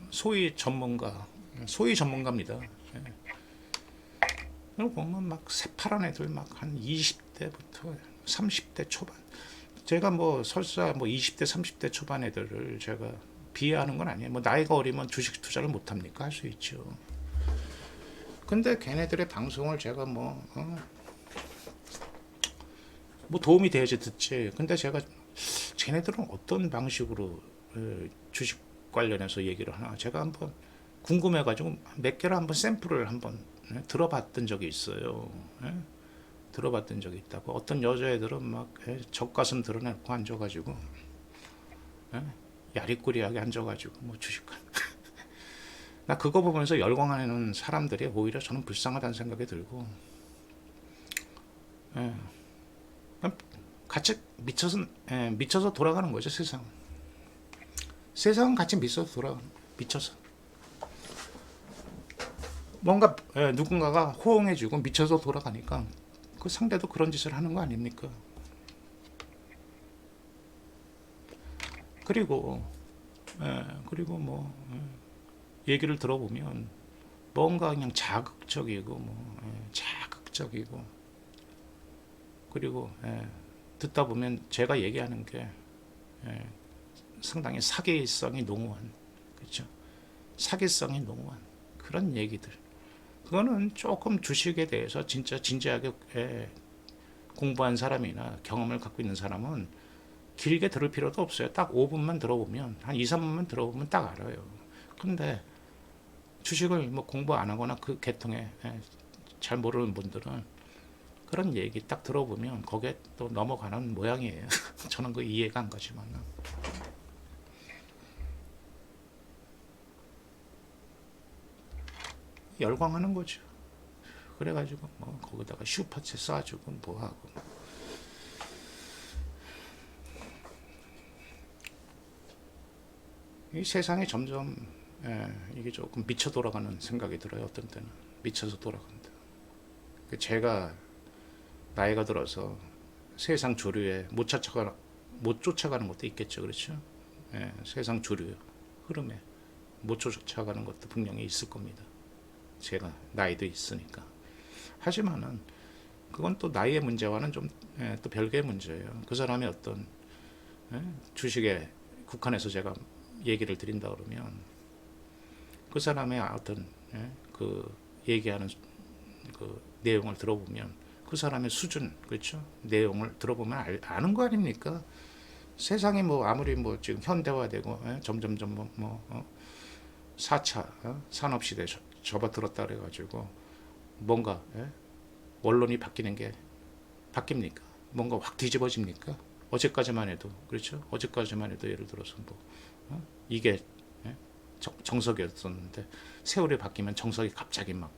소위 전문가입니다. 예. 그리고 보면 막 새파란 애들 막 한 20대부터 30대 초반. 제가 뭐 설사 뭐 20대 30대 초반 애들을 제가 비하하는 건 아니에요. 뭐 나이가 어리면 주식 투자를 못 합니까? 할 수 있죠. 근데 걔네들의 방송을 제가 뭐 도움이 돼야지 듣지. 근데 제가 쟤네들은 어떤 방식으로 주식 관련해서 얘기를 하나 제가 한번 궁금해가지고 몇 개를 한번 샘플을 한번 들어봤던 적이 있어요. 예? 들어봤던 적이 있다고. 어떤 여자애들은 막 젖가슴 드러내고 앉아가지고 야리꾸리하게 앉아가지고 뭐 주식 나 그거 보면서 열광하는 사람들이 오히려 저는 불쌍하다는 생각이 들고 예, 같이 미쳐서 돌아가는 거죠. 세상은 같이 미쳐서 뭔가 누군가가 호응해주고 미쳐서 돌아가니까 그 상대도 그런 짓을 하는 거 아닙니까? 그리고 그리고 뭐 얘기를 들어보면 뭔가 그냥 자극적이고 자극적이고 그리고 듣다 보면 제가 얘기하는 게 상당히 사기성이 농후한 그렇죠. 사기성이 농후한 그런 얘기들. 그거는 조금 주식에 대해서 진짜 진지하게 공부한 사람이나 경험을 갖고 있는 사람은 길게 들을 필요도 없어요. 딱 5분만 들어보면 한 2, 3분만 들어보면 딱 알아요. 근데 주식을 뭐 공부 안 하거나 그 계통에 잘 모르는 분들은 그런 얘기 딱 들어보면 거기에 또 넘어가는 모양이에요. 저는 그 이해가 안 가지만 열광하는 거죠. 그래가지고 뭐 거기다가 슈퍼챗 쏴주고 뭐하고 이 세상이 점점 이게 조금 미쳐 돌아가는 생각이 들어요. 어떤 때는 미쳐서 돌아간다. 제가 나이가 들어서 세상 주류에 못 쫓아가는 것도 있겠죠. 그렇죠? 세상 주류 흐름에 못 쫓아가는 것도 분명히 있을 겁니다. 제가 나이도 있으니까. 하지만은 그건 또 나이의 문제와는 좀 또 별개의 문제예요. 그 사람의 어떤 주식에 국한해서 제가 얘기를 드린다 그러면 그 사람의 어떤 그 얘기하는 그 내용을 들어보면 그 사람의 수준 그렇죠 내용을 들어보면 아는 거 아닙니까? 세상이 뭐 아무리 뭐 지금 현대화되고 점점점 4차 산업시대에 접어들었다 그래가지고 뭔가 원론이 바뀌는 게 바뀝니까? 뭔가 확 뒤집어집니까? 어제까지만 해도 그렇죠? 어제까지만 해도 예를 들어서 뭐 이게 정석이었었는데 세월이 바뀌면 정석이 갑자기 막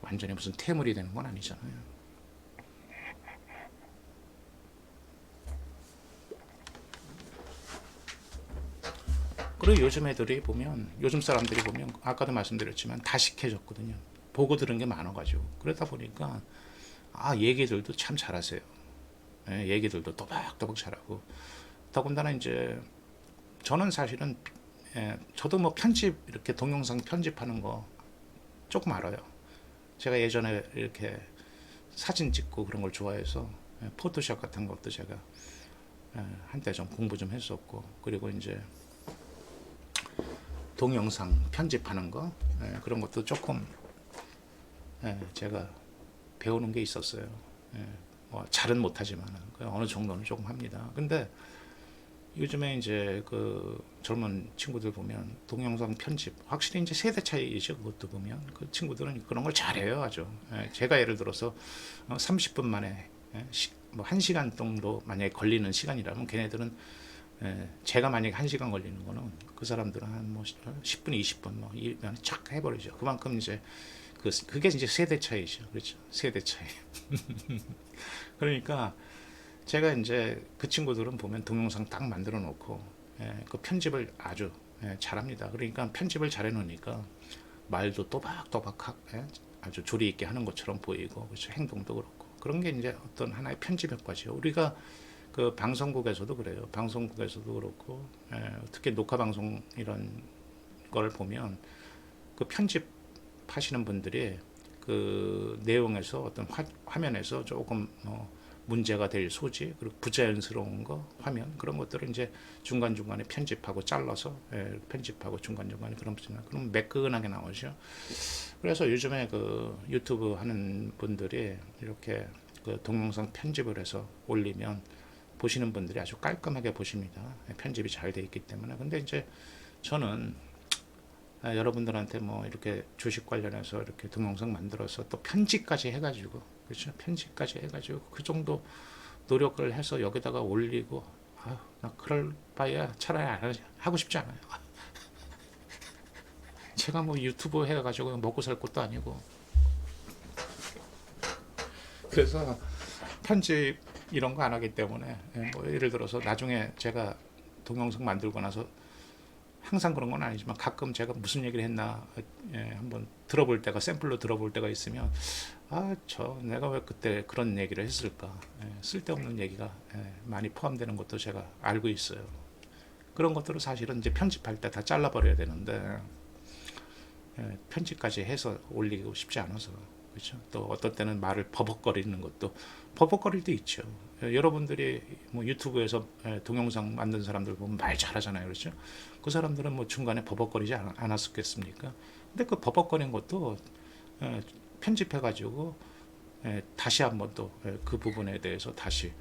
완전히 무슨 태물이 되는 건 아니잖아요. 그리고 요즘 애들이 보면, 요즘 사람들이 보면 아까도 말씀드렸지만 다식해졌거든요. 보고 들은 게 많아가지고. 그러다 보니까 얘기들도 참 잘하세요. 예, 얘기들도 또박또박 잘하고. 더군다나 이제 저는 사실은 저도 뭐 편집, 이렇게 동영상 편집하는 거 조금 알아요. 제가 예전에 이렇게 사진 찍고 그런 걸 좋아해서 포토샵 같은 것도 제가 한때 좀 공부 좀 했었고, 그리고 이제 동영상 편집하는 거 그런 것도 조금 제가 배우는 게 있었어요. 뭐 잘은 못하지만 어느 정도는 조금 합니다. 근데 요즘에 이제 그 젊은 친구들 보면 동영상 편집, 확실히 이제 세대 차이죠. 그것도 보면 그 친구들은 그런 걸 잘해요, 아주. 제가 예를 들어서 30분 만에 뭐 1시간 정도 만약에 걸리는 시간이라면 걔네들은 제가 만약에 1시간 걸리는 거는 그 사람들은 한 뭐 10분, 20분 뭐 이면 착 해버리죠. 그만큼 이제 그게 이제 세대 차이죠. 그렇죠. 세대 차이. 그러니까 제가 이제 그 친구들은 보면 동영상 딱 만들어 놓고 그 편집을 아주 잘합니다. 그러니까 편집을 잘해 놓으니까 말도 또박또박 아주 조리 있게 하는 것처럼 보이고, 그렇죠. 행동도 그렇고, 그런 게 이제 어떤 하나의 편집 효과죠. 우리가 그 방송국에서도 그래요. 방송국에서도 그렇고, 특히 녹화 방송 이런 걸 보면 그 편집하시는 분들이 그 내용에서 어떤 화면에서 조금 문제가 될 소지, 그리고 부자연스러운 거, 화면, 그런 것들을 이제 중간중간에 편집하고 잘라서 편집하고 중간중간에 그럼 매끈하게 나오죠. 그래서 요즘에 그 유튜브 하는 분들이 이렇게 그 동영상 편집을 해서 올리면 보시는 분들이 아주 깔끔하게 보십니다. 편집이 잘 돼 있기 때문에. 근데 이제 저는 여러분들한테 뭐 이렇게 주식 관련해서 이렇게 동영상 만들어서 또 편집까지 해가지고, 그렇죠. 편집까지 해가지고 그 정도 노력을 해서 여기다가 올리고, 나 그럴 바에야 차라리 안 하고 싶지 않아요. 제가 뭐 유튜브 해가지고 먹고 살 것도 아니고. 그래서 편집 이런 거 안 하기 때문에 뭐 예를 들어서 나중에 제가 동영상 만들고 나서 항상 그런 건 아니지만 가끔 제가 무슨 얘기를 했나 한번 들어볼 때가, 샘플로 들어볼 때가 있으면 내가 왜 그때 그런 얘기를 했을까, 쓸데없는 얘기가 많이 포함되는 것도 제가 알고 있어요. 그런 것들을 사실은 이제 편집할 때 다 잘라버려야 되는데 편집까지 해서 올리고 싶지 않아서. 그렇죠. 또 어떤 때는 말을 버벅거리는 것도, 버벅거릴 때 있죠. 여러분들이 뭐 유튜브에서 동영상 만든 사람들 보면 말 잘하잖아요. 그렇죠. 그 사람들은 뭐 중간에 버벅거리지 않았었겠습니까? 근데 그 버벅거리는 것도 편집해가지고 다시 한번 또 그 부분에 대해서 다시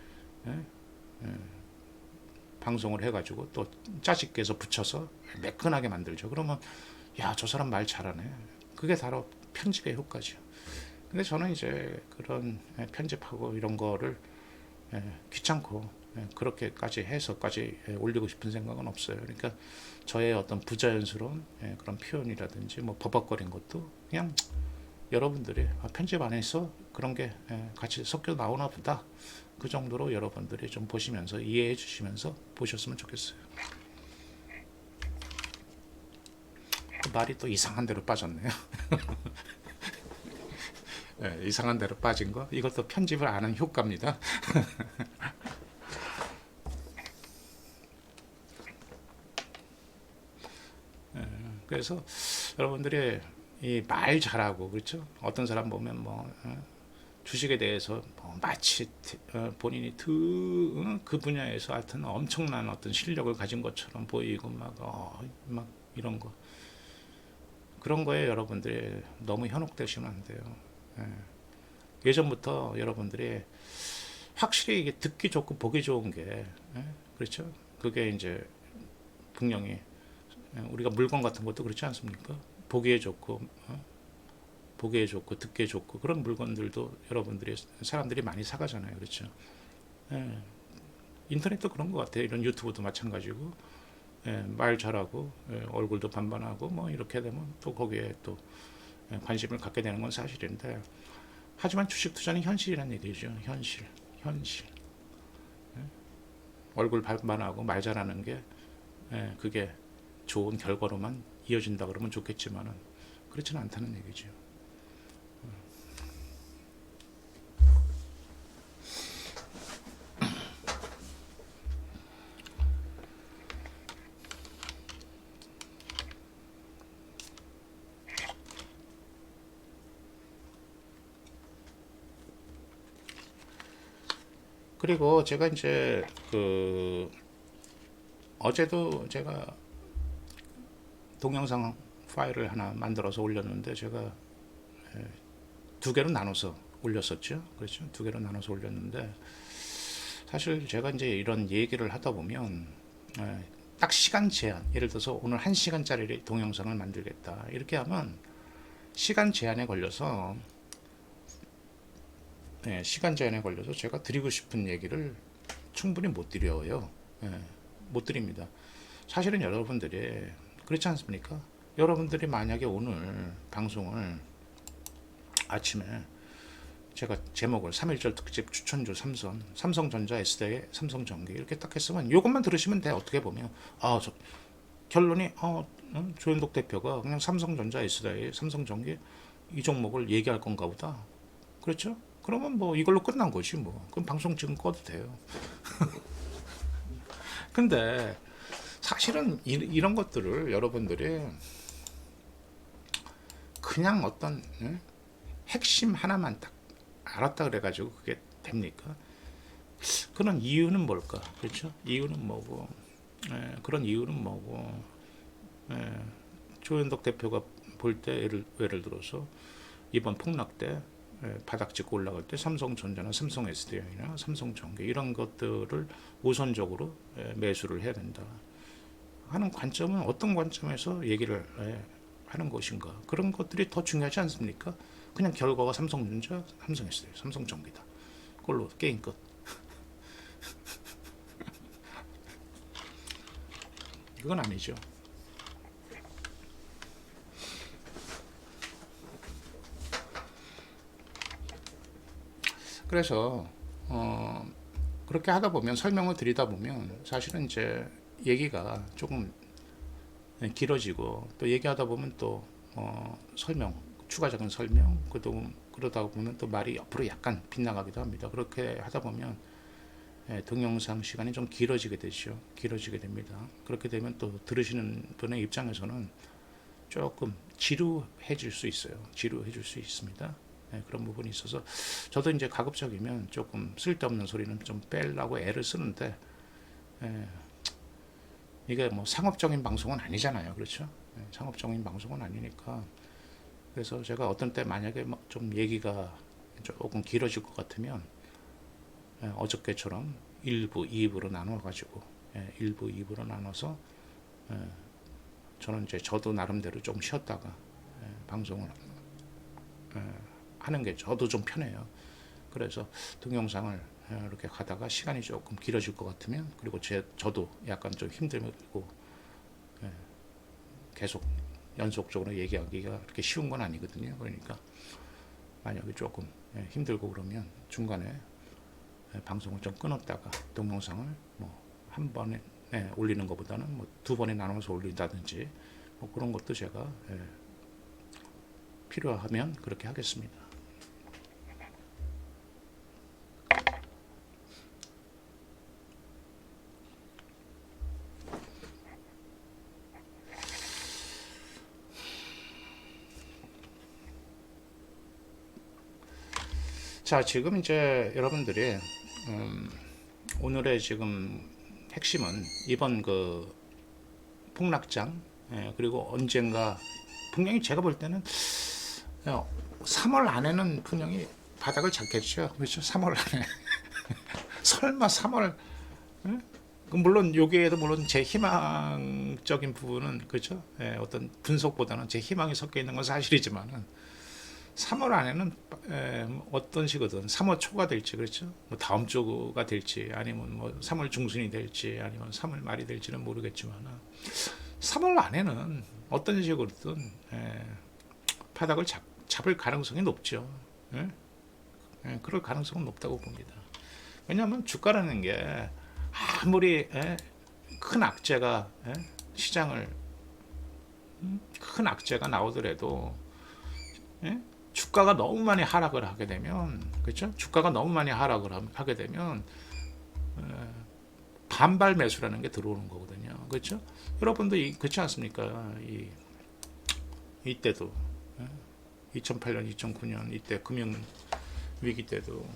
방송을 해가지고 또 짜집게 해서 붙여서 매끈하게 만들죠. 그러면 저 사람 말 잘하네. 그게 바로 편집의 효과죠. 근데 저는 이제 그런 편집하고 이런 거를 귀찮고 그렇게까지 해서까지 올리고 싶은 생각은 없어요. 그러니까 저의 어떤 부자연스러운 그런 표현이라든지 뭐 버벅거린 것도 그냥 여러분들이 편집 안 해서 그런 게 같이 섞여 나오나 보다, 그 정도로 여러분들이 좀 보시면서 이해해 주시면서 보셨으면 좋겠어요. 말이 또 이상한 데로 빠졌네요. 이상한 데로 빠진 거, 이것도 편집을 안 하는 효과입니다. 그래서 여러분들이 이 말 잘하고, 그렇죠. 어떤 사람 보면 뭐 주식에 대해서 뭐 마치 본인이 그 분야에서 하여튼 엄청난 어떤 실력을 가진 것처럼 보이고 막 이런 거, 그런 거에 여러분들이 너무 현혹되시면 안 돼요. 예전부터 여러분들이 확실히 이게 듣기 좋고 보기 좋은 게, 그렇죠. 그게 이제 분명히 우리가 물건 같은 것도 그렇지 않습니까? 보기에 좋고 보기에 좋고 듣기에 좋고 그런 물건들도 여러분들이, 사람들이 많이 사가잖아요. 그렇죠. 인터넷도 그런 것 같아요. 이런 유튜브도 마찬가지고 말 잘하고 얼굴도 반반하고 뭐 이렇게 되면 또 거기에 또 관심을 갖게 되는 건 사실인데, 하지만 주식 투자는 현실이라는 얘기죠. 현실. 얼굴 반반하고 말 잘하는 게 그게 좋은 결과로만 이어진다 그러면 좋겠지만은 그렇지는 않다는 얘기죠. 그리고 제가 이제 어제도 제가 동영상 파일을 하나 만들어서 올렸는데 제가 두 개로 나눠서 올렸었죠. 그렇죠. 두 개로 나눠서 올렸는데 사실 제가 이제 이런 얘기를 하다 보면 딱 시간 제한, 예를 들어서 오늘 1시간짜리 동영상을 만들겠다 이렇게 하면 시간 제한에 걸려서 시간 제한에 걸려서 제가 드리고 싶은 얘기를 충분히 못 드려요. 못 드립니다. 사실은 여러분들이 그렇지 않습니까? 여러분들이 만약에 오늘 방송을 아침에 제가 제목을 3.1절 특집 추천주 삼성전자 S대의 삼성전기 이렇게 딱 했으면 이것만 들으시면 돼. 어떻게 보면 결론이 조현덕 대표가 그냥 삼성전자 S대의 삼성전기 이 종목을 얘기할 건가 보다. 그렇죠? 그러면 뭐 이걸로 끝난 거지 뭐. 그럼 방송 지금 꺼도 돼요. 근데 사실은 이런 것들을 여러분들이 그냥 어떤 핵심 하나만 딱 알았다 그래가지고 그게 됩니까? 그런 이유는 뭘까? 그렇죠? 이유는 뭐고? 그런 이유는 뭐고? 조현덕 대표가 볼 때 예를 들어서 이번 폭락 때 바닥 찍고 올라갈 때 삼성전자나 삼성 SDI나 삼성전기 이런 것들을 우선적으로 매수를 해야 된다 하는 관점은 어떤 관점에서 얘기를 하는 것인가, 그런 것들이 더 중요하지 않습니까? 그냥 결과가 삼성전자, 삼성 SDI, 삼성전기다, 그걸로 게임 끝. 이건 아니죠. 그래서 그렇게 하다 보면, 설명을 드리다 보면 사실은 이제 얘기가 조금 길어지고, 또 얘기하다 보면 또 추가적인 설명, 그러다 보면 또 말이 옆으로 약간 빗나가기도 합니다. 그렇게 하다 보면 동영상 시간이 좀 길어지게 되죠. 길어지게 됩니다. 그렇게 되면 또 들으시는 분의 입장에서는 조금 지루해질 수 있어요. 지루해질 수 있습니다. 그런 부분이 있어서 저도 이제 가급적이면 조금 쓸데없는 소리는 좀 빼려고 애를 쓰는데, 이게 뭐 상업적인 방송은 아니잖아요. 그렇죠? 상업적인 방송은 아니니까. 그래서 제가 어떤 때 만약에 좀 얘기가 조금 길어질 것 같으면 어저께처럼 1부, 2부로 나눠가지고 1부, 2부로 나눠서 저는 이제 저도 나름대로 좀 쉬었다가 방송을 하는 게 저도 좀 편해요. 그래서 동영상을 이렇게 가다가 시간이 조금 길어질 것 같으면, 그리고 저도 약간 좀 힘들고 계속 연속적으로 얘기하기가 그렇게 쉬운 건 아니거든요. 그러니까 만약에 조금 힘들고 그러면 중간에 방송을 좀 끊었다가 동영상을 뭐 한 번에 올리는 것보다는 뭐 두 번에 나눠서 올린다든지 뭐 그런 것도 제가 필요하면 그렇게 하겠습니다. 자, 지금 이제 여러분들이 오늘의 지금 핵심은 이번 그 폭락장, 그리고 언젠가 분명히 제가 볼 때는 3월 안에는 분명히 바닥을 잡겠죠. 그렇죠? 3월 안에. 설마 3월. 물론 여기에도 물론 제 희망적인 부분은, 그렇죠? 어떤 분석보다는 제 희망이 섞여 있는 건 사실이지만은 3월 안에는 어떤 식이든 3월 초가 될지, 그렇죠? 뭐 다음 주가 될지, 아니면 뭐 3월 중순이 될지, 아니면 3월 말이 될지는 모르겠지만 3월 안에는 어떤 식으로든 바닥을 잡을 가능성이 높죠. 그럴 가능성은 높다고 봅니다. 왜냐하면 주가라는 게 아무리 큰 악재가 시장을 큰 악재가 나오더라도, 예? 주가가 너무 많이 하락을 하게 되면, 그렇죠? 주가가 너무 많이 하락을 하게 되면 반발 매수라는 게 들어오는 거거든요. 그렇죠? 여러분도 그렇지 않습니까? 이때도 2008년, 2009년 이때 금융 위기 때도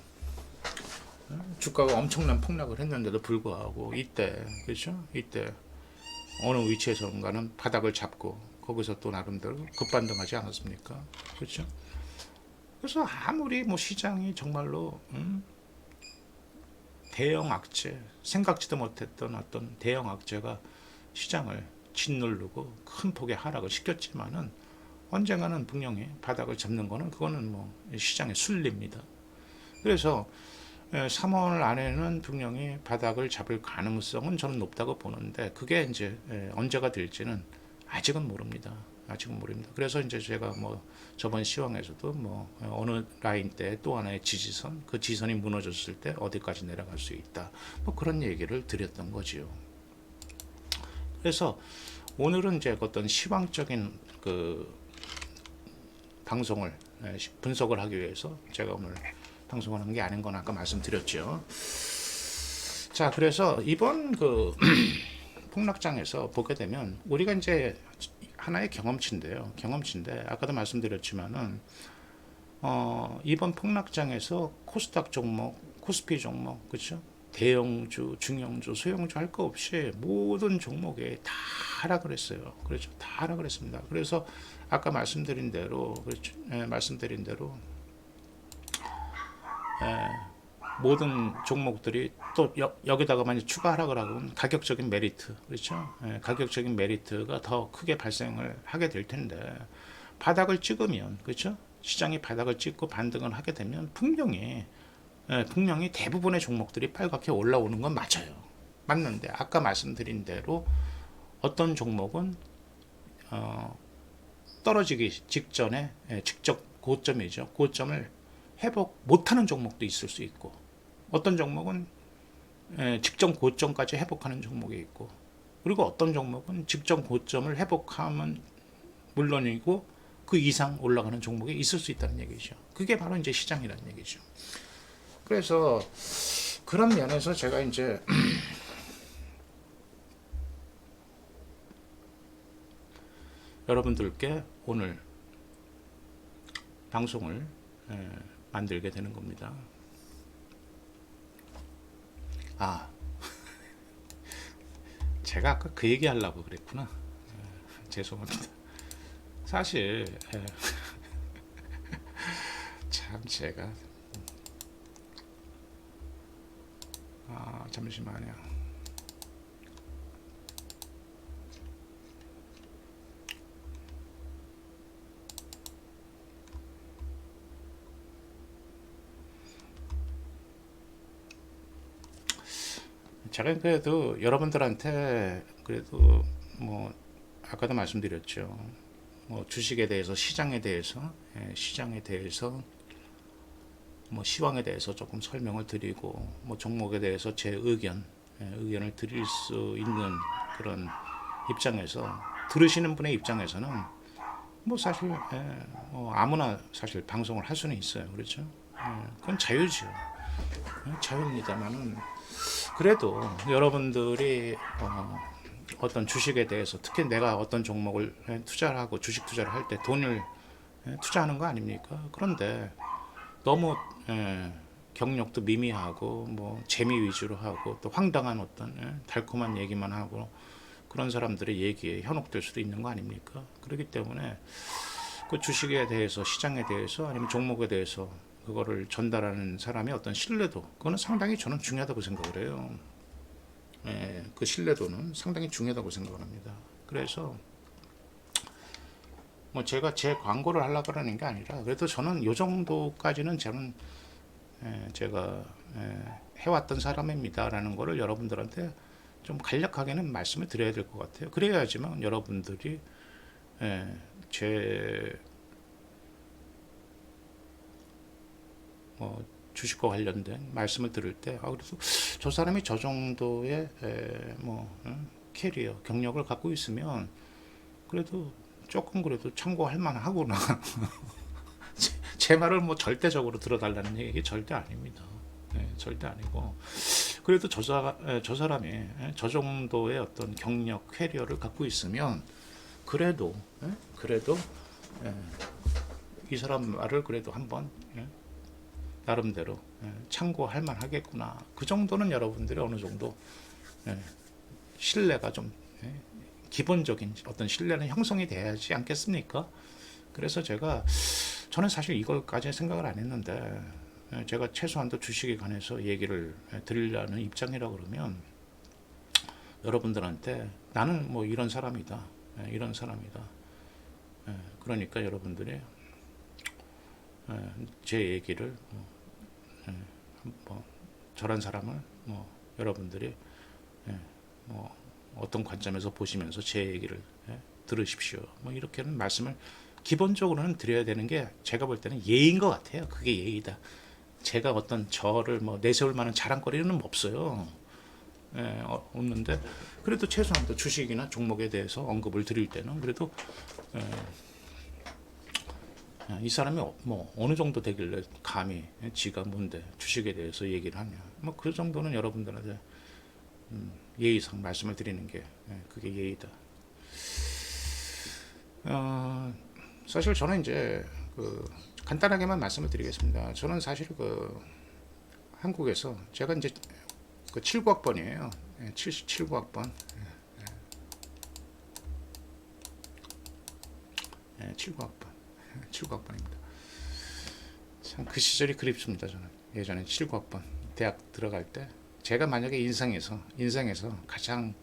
주가가 엄청난 폭락을 했는데도 불구하고 이때, 그렇죠? 이때 어느 위치에선가는 바닥을 잡고 거기서 또 나름대로 급반등하지 않았습니까? 그렇죠? 그래서 아무리 뭐 시장이 정말로 대형 악재, 생각지도 못했던 어떤 대형 악재가 시장을 짓누르고 큰 폭의 하락을 시켰지만은 언젠가는 분명히 바닥을 잡는 거는 그거는 뭐 시장의 순리입니다. 그래서 3월 안에는 분명히 바닥을 잡을 가능성은 저는 높다고 보는데 그게 이제 언제가 될지는 아직은 모릅니다. 아직은 모릅니다. 그래서 이제 제가 뭐 저번 시황에서도 뭐 어느 라인 때 또 하나의 지지선, 그 지선이 무너졌을 때 어디까지 내려갈 수 있다. 뭐 그런 얘기를 드렸던 거지요. 그래서 오늘은 이제 어떤 시황적인 그 방송을 분석을 하기 위해서 제가 오늘 방송을 한 게 아닌 건 아까 말씀드렸죠. 자, 그래서 이번 그 폭락장에서 보게 되면 우리가 이제 하나의 경험치인데 아까도 말씀드렸지만은 이번 폭락장에서 코스닥 종목, 코스피 종목, 그렇죠? 대형주, 중형주, 소형주 할 거 없이 모든 종목에 다 하락을 했어요. 그렇죠? 다 하락을 했습니다. 그래서 아까 말씀드린 대로, 그렇죠? 말씀드린 대로 모든 종목들이 또 여기다가 만약 추가 하락을 하면 가격적인 메리트, 그렇죠? 가격적인 메리트가 더 크게 발생을 하게 될 텐데 바닥을 찍으면, 그렇죠? 시장이 바닥을 찍고 반등을 하게 되면 분명히 대부분의 종목들이 빨갛게 올라오는 건 맞아요. 맞는데 아까 말씀드린 대로 어떤 종목은 떨어지기 직전에 직접 고점이죠. 고점을 회복 못하는 종목도 있을 수 있고 어떤 종목은 직전 고점까지 회복하는 종목이 있고 그리고 어떤 종목은 직전 고점을 회복하면 물론이고 그 이상 올라가는 종목이 있을 수 있다는 얘기죠. 그게 바로 이제 시장이라는 얘기죠. 그래서 그런 면에서 제가 이제 여러분들께 오늘 방송을 만들게 되는 겁니다. 제가 아까 그 얘기 하려고 그랬구나. 죄송합니다. 사실 참 제가 잠시만요. 제가 그래도 여러분들한테 그래도 뭐 아까도 말씀드렸죠. 뭐 주식에 대해서 시장에 대해서 뭐 시황에 대해서 조금 설명을 드리고 뭐 종목에 대해서 제 의견을 드릴 수 있는 그런 입장에서 들으시는 분의 입장에서는 뭐 사실 뭐 아무나 사실 방송을 할 수는 있어요. 그렇죠? 그건 자유죠. 자유입니다만은 그래도 여러분들이 어떤 주식에 대해서 특히 내가 어떤 종목을 투자를 하고 주식 투자를 할 때 돈을 투자하는 거 아닙니까? 그런데 너무 경력도 미미하고 뭐 재미 위주로 하고 또 황당한 어떤 달콤한 얘기만 하고 그런 사람들의 얘기에 현혹될 수도 있는 거 아닙니까? 그렇기 때문에 그 주식에 대해서 시장에 대해서 아니면 종목에 대해서 그거를 전달하는 사람의 어떤 신뢰도 그거는 상당히 저는 중요하다고 생각을 해요. 그 신뢰도는 상당히 중요하다고 생각을 합니다. 그래서 뭐 제가 제 광고를 하려고 하는 게 아니라 그래도 저는 요 정도까지는 저는 제가 해왔던 사람입니다라는 거를 여러분들한테 좀 간략하게는 말씀을 드려야 될 것 같아요. 그래야지만 여러분들이 제 주식과 관련된 말씀을 들을 때 그래서 저 사람이 저 정도의 캐리어 경력을 갖고 있으면 그래도 조금 그래도 참고할 만하구나. 제 말을 뭐 절대적으로 들어달라는 얘기 절대 아닙니다. 절대 아니고 그래도 저 사람이 저 정도의 어떤 경력, 캐리어를 갖고 있으면 그래도 예, 이 사람 말을 그래도 한번 나름대로 참고할 만하겠구나. 그 정도는 여러분들이 어느 정도 신뢰가 좀 기본적인 어떤 신뢰는 형성이 돼야지 않겠습니까? 그래서 저는 사실 이걸까지 생각을 안 했는데 제가 최소한도 주식에 관해서 얘기를 드리려는 입장이라 그러면 여러분들한테 나는 뭐 이런 사람이다. 이런 사람이다. 그러니까 여러분들이 제 얘기를 뭐 저런 사람을 뭐 여러분들이 뭐 어떤 관점에서 보시면서 제 얘기를 들으십시오. 뭐 이렇게는 말씀을 기본적으로는 드려야 되는 게 제가 볼 때는 예의인 것 같아요. 그게 예의다. 제가 어떤 저를 뭐 내세울 만한 자랑거리는 없어요. 없는데 그래도 최소한 주식이나 종목에 대해서 언급을 드릴 때는 그래도 이 사람이 뭐 어느 정도 되길래 감히 지가 뭔데 주식에 대해서 얘기를 하냐. 뭐 그 정도는 여러분들한테 예의상 말씀을 드리는 게 그게 예의다. 사실 저는 이제 간단하게만 말씀을 드리겠습니다. 저는 사실 한국에서 제가 이제 79학번이에요. 79학번. 79학번. 79학번입니다. 참 그 시절이 그립습니다. 저는 예전에 79학번 대학 들어갈 때 제가 만약에 인생에서 가장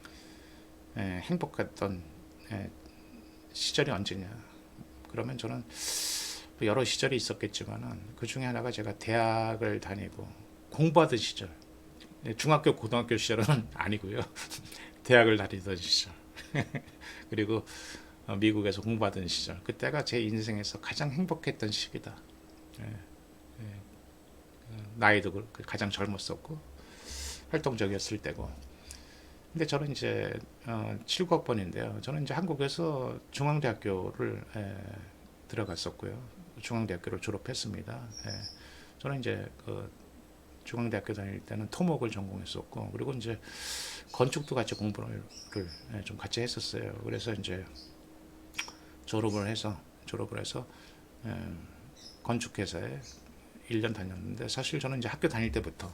행복했던 시절이 언제냐? 그러면 저는 여러 시절이 있었겠지만은 그 중에 하나가 제가 대학을 다니고 공부하던 시절, 중학교, 고등학교 시절은 아니고요. 대학을 다니던 시절, 그리고 미국에서 공부하던 시절, 그때가 제 인생에서 가장 행복했던 시기다. 나이도 가장 젊었었고 활동적이었을 때고. 근데 저는 이제 79학번인데요. 저는 이제 한국에서 중앙대학교를 들어갔었고요. 중앙대학교를 졸업했습니다. 저는 이제 중앙대학교 다닐 때는 토목을 전공했었고, 그리고 이제 건축도 같이 공부를 좀 같이 했었어요. 그래서 이제 졸업을 해서 건축회사에 1년 다녔는데, 사실 저는 이제 학교 다닐 때부터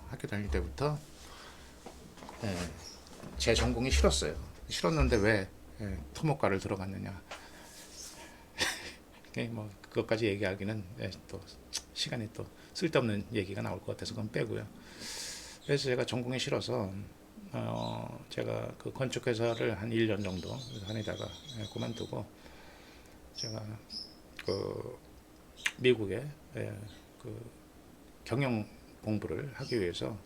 제 전공이 싫었어요. 싫었는데 왜 토목과를 들어갔느냐? 뭐 그것까지 얘기하기는 또 시간이 또 쓸데없는 얘기가 나올 것 같아서 그건 빼고요. 그래서 제가 전공이 싫어서 제가 그 건축회사를 한 1년 정도 다니다가 그만두고 제가 미국에 그 경영 공부를 하기 위해서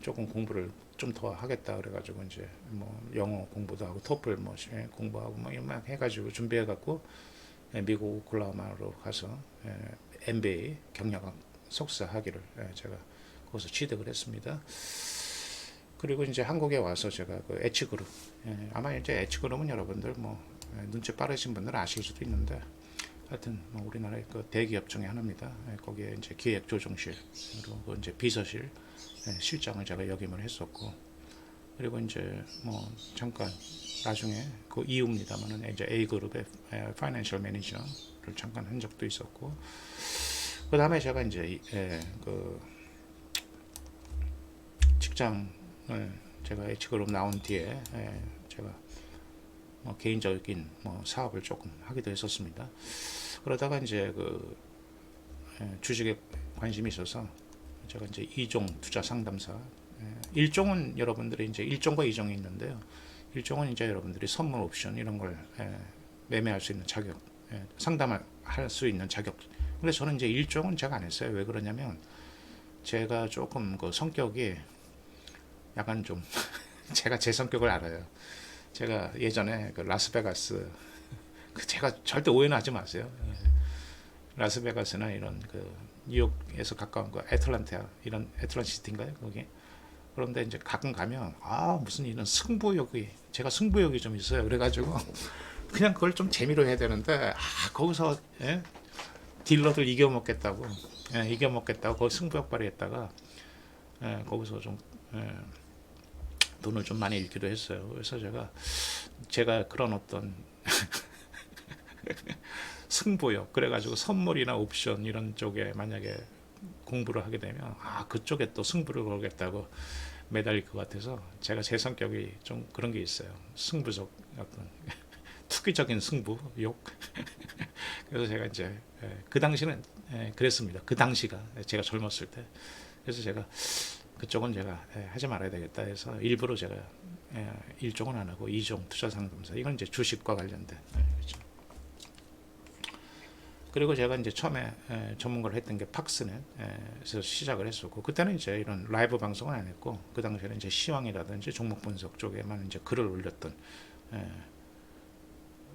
조금 공부를 좀 더 하겠다 그래가지고 이제 뭐 영어 공부도 하고 토플 뭐 공부하고 뭐 이런 막 해가지고 준비해갖고 미국 오클라호마로 가서 MBA 경영학 석사 학위를 제가 거기서 취득을 했습니다. 그리고 이제 한국에 와서 제가 그 H그룹, 아마 이제 H그룹은 여러분들 뭐 눈치 빠르신 분들은 아실 수도 있는데 하여튼 뭐 우리나라의 그 대기업 중에 하나입니다. 거기에 이제 기획조정실 그리고 이제 비서실 실장을 제가 역임을 했었고, 그리고 이제 뭐 잠깐 나중에 그 이후입니다만은 이제 A그룹의 파이낸셜 매니저를 잠깐 한 적도 있었고, 그 다음에 제가 이제 그 직장을 제가 H그룹 나온 뒤에 제가 뭐 개인적인 뭐 사업을 조금 하기도 했었습니다. 그러다가 이제 그 주식에 관심이 있어서 제가 이제 2종 투자 상담사, 1종은 여러분들이 이제 1종과 2종이 있는데요. 1종은 이제 여러분들이 선물 옵션 이런 걸 매매할 수 있는 자격, 상담할 수 있는 자격. 근데 저는 이제 1종은 제가 안 했어요. 왜 그러냐면 제가 조금 그 성격이 약간 좀 제가 제 성격을 알아요. 제가 예전에 그 라스베가스, 제가 절대 오해는 하지 마세요. 라스베가스나 이런 그 뉴욕에서 가까운 그 애틀란타, 이런 애틀란시티인가요? 거기. 그런데 이제 가끔 가면 무슨 이런 승부욕이, 제가 승부욕이 좀 있어요. 그래가지고 그냥 그걸 좀 재미로 해야 되는데 거기서 예? 딜러들 이겨먹겠다고 이겨먹겠다고 거기 승부욕 발휘했다가 거기서 좀 돈을 좀 많이 잃기도 했어요. 그래서 제가 그런 어떤 승부욕 그래가지고 선물이나 옵션 이런 쪽에 만약에 공부를 하게 되면 그쪽에 또 승부를 걸겠다고 매달릴 것 같아서 제가 제 성격이 좀 그런 게 있어요. 승부적 어떤 투기적인 승부욕. 그래서 제가 이제 그 당시는 그랬습니다. 그 당시가 제가 젊었을 때. 그래서 제가 그쪽은 제가 하지 말아야 되겠다 해서 일부러 제가 1종은 안 하고 2종 투자상담사 이건 이제 주식과 관련된 그렇죠. 그리고 제가 이제 처음에 전문가를 했던 게 팍스넷에서 시작을 했었고 그때는 이제 이런 라이브 방송은 안 했고 그 당시에는 이제 시황이라든지 종목 분석 쪽에만 이제 글을 올렸던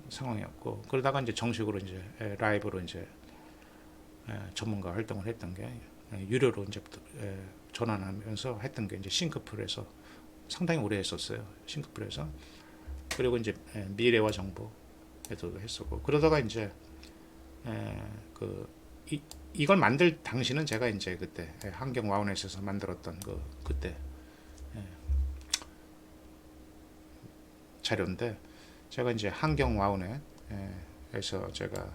상황이었고 그러다가 이제 정식으로 이제 라이브로 이제 전문가 활동을 했던 게 유료로 이제 전환하면서 했던 게 이제 싱크풀에서 상당히 오래 했었어요. 싱크풀에서 그리고 이제 미래와 정보에도 했었고 그러다가 이제 이걸 만들 당시는 제가 이제 그때 환경 와우넷에서 만들었던 그때 자료인데 제가 이제 환경 와우넷에서 제가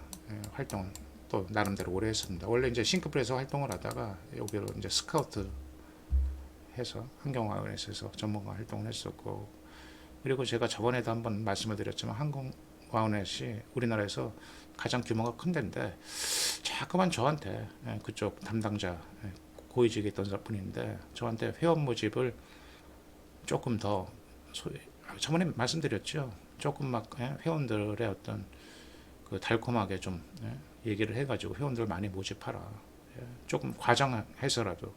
활동을 또 나름대로 오래 했습니다. 원래 이제 싱크풀에서 활동을 하다가 여기로 이제 스카우트 해서 환경 와우넷에서 전문가 활동을 했었고 그리고 제가 저번에도 한번 말씀을 드렸지만 환경 와우넷이 우리나라에서 가장 규모가 큰 데인데 자꾸만 저한테 그쪽 담당자 고위직에 있던 분인데 저한테 회원 모집을 조금 더 저번에 말씀드렸죠. 조금 막 회원들의 어떤 그 달콤하게 좀 얘기를 해가지고 회원들 많이 모집하라. 조금 과장해서라도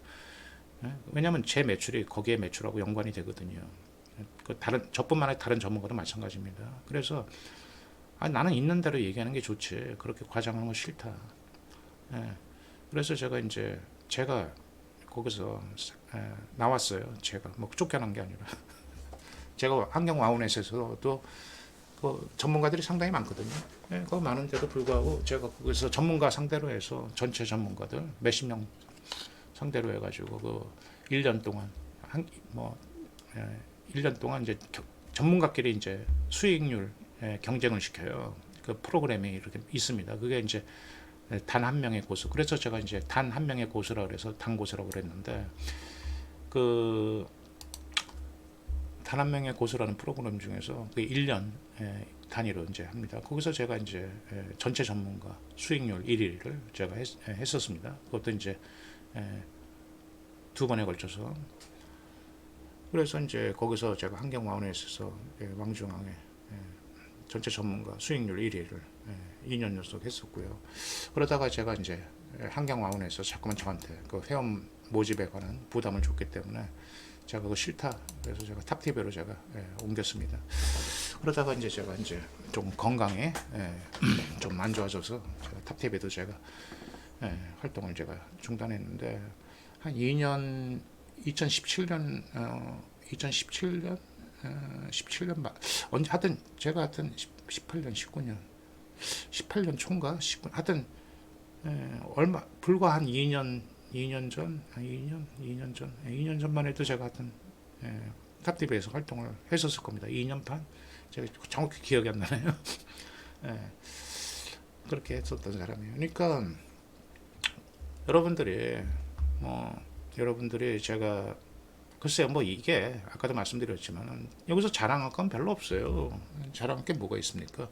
왜냐하면 제 매출이 거기에 매출하고 연관이 되거든요. 그 저뿐만 아니라 다른 전문가도 마찬가지입니다. 그래서 나는 있는 대로 얘기하는 게 좋지. 그렇게 과장하는 거 싫다. 그래서 제가 거기서 나왔어요. 제가 뭐 쫓겨난 게 아니라 제가 환경 와우넷에서도 그 전문가들이 상당히 많거든요. 그 많은데도 불구하고 제가 거기서 전문가 상대로 해서 전체 전문가들 몇십 명 상대로 해가지고 그 1년 동안 1년 동안 이제 전문가끼리 이제 수익률 경쟁을 시켜요. 그 프로그램이 이렇게 있습니다. 그게 이제 단 한 명의 고수. 그래서 제가 이제 단 한 명의 고수라 그래서 단고수라고 그랬는데 그 단 한 명의 고수라는 프로그램 중에서 그 1년 단위로 이제 합니다. 거기서 제가 이제 전체 전문가 수익률 1위를 제가 했었습니다. 그것도 이제 두 번에 걸쳐서. 그래서 이제 거기서 제가 환경와우넷에서 왕중왕에 전체 전문가 수익률 1위를 2년 연속 했었고요. 그러다가 제가 이제 환경와우넷에서 자꾸만 저한테 그 회원 모집에 관한 부담을 줬기 때문에 제가 그거 싫다. 그래서 제가 탑티비로 제가 옮겼습니다. 그러다가 이제 제가 이제 좀 건강에 좀 안 좋아져서 제가 탑티비도 제가 활동을 제가 중단했는데 한 2년 2017년 17년 말 언제 하여튼 제가 하여튼 18년 18년 초인가 19 하여튼 얼마 불과 한 2년 전만 해도 제가 하여튼 탑티비에서 활동을 했었을 겁니다. 2년 반 제가 정확히 기억이 안 나네요. 그렇게 했었던 사람이에요. 그러니까 여러분들이 제가 글쎄요 이게 아까도 말씀드렸지만 여기서 자랑할 건 별로 없어요. 자랑할 게 뭐가 있습니까?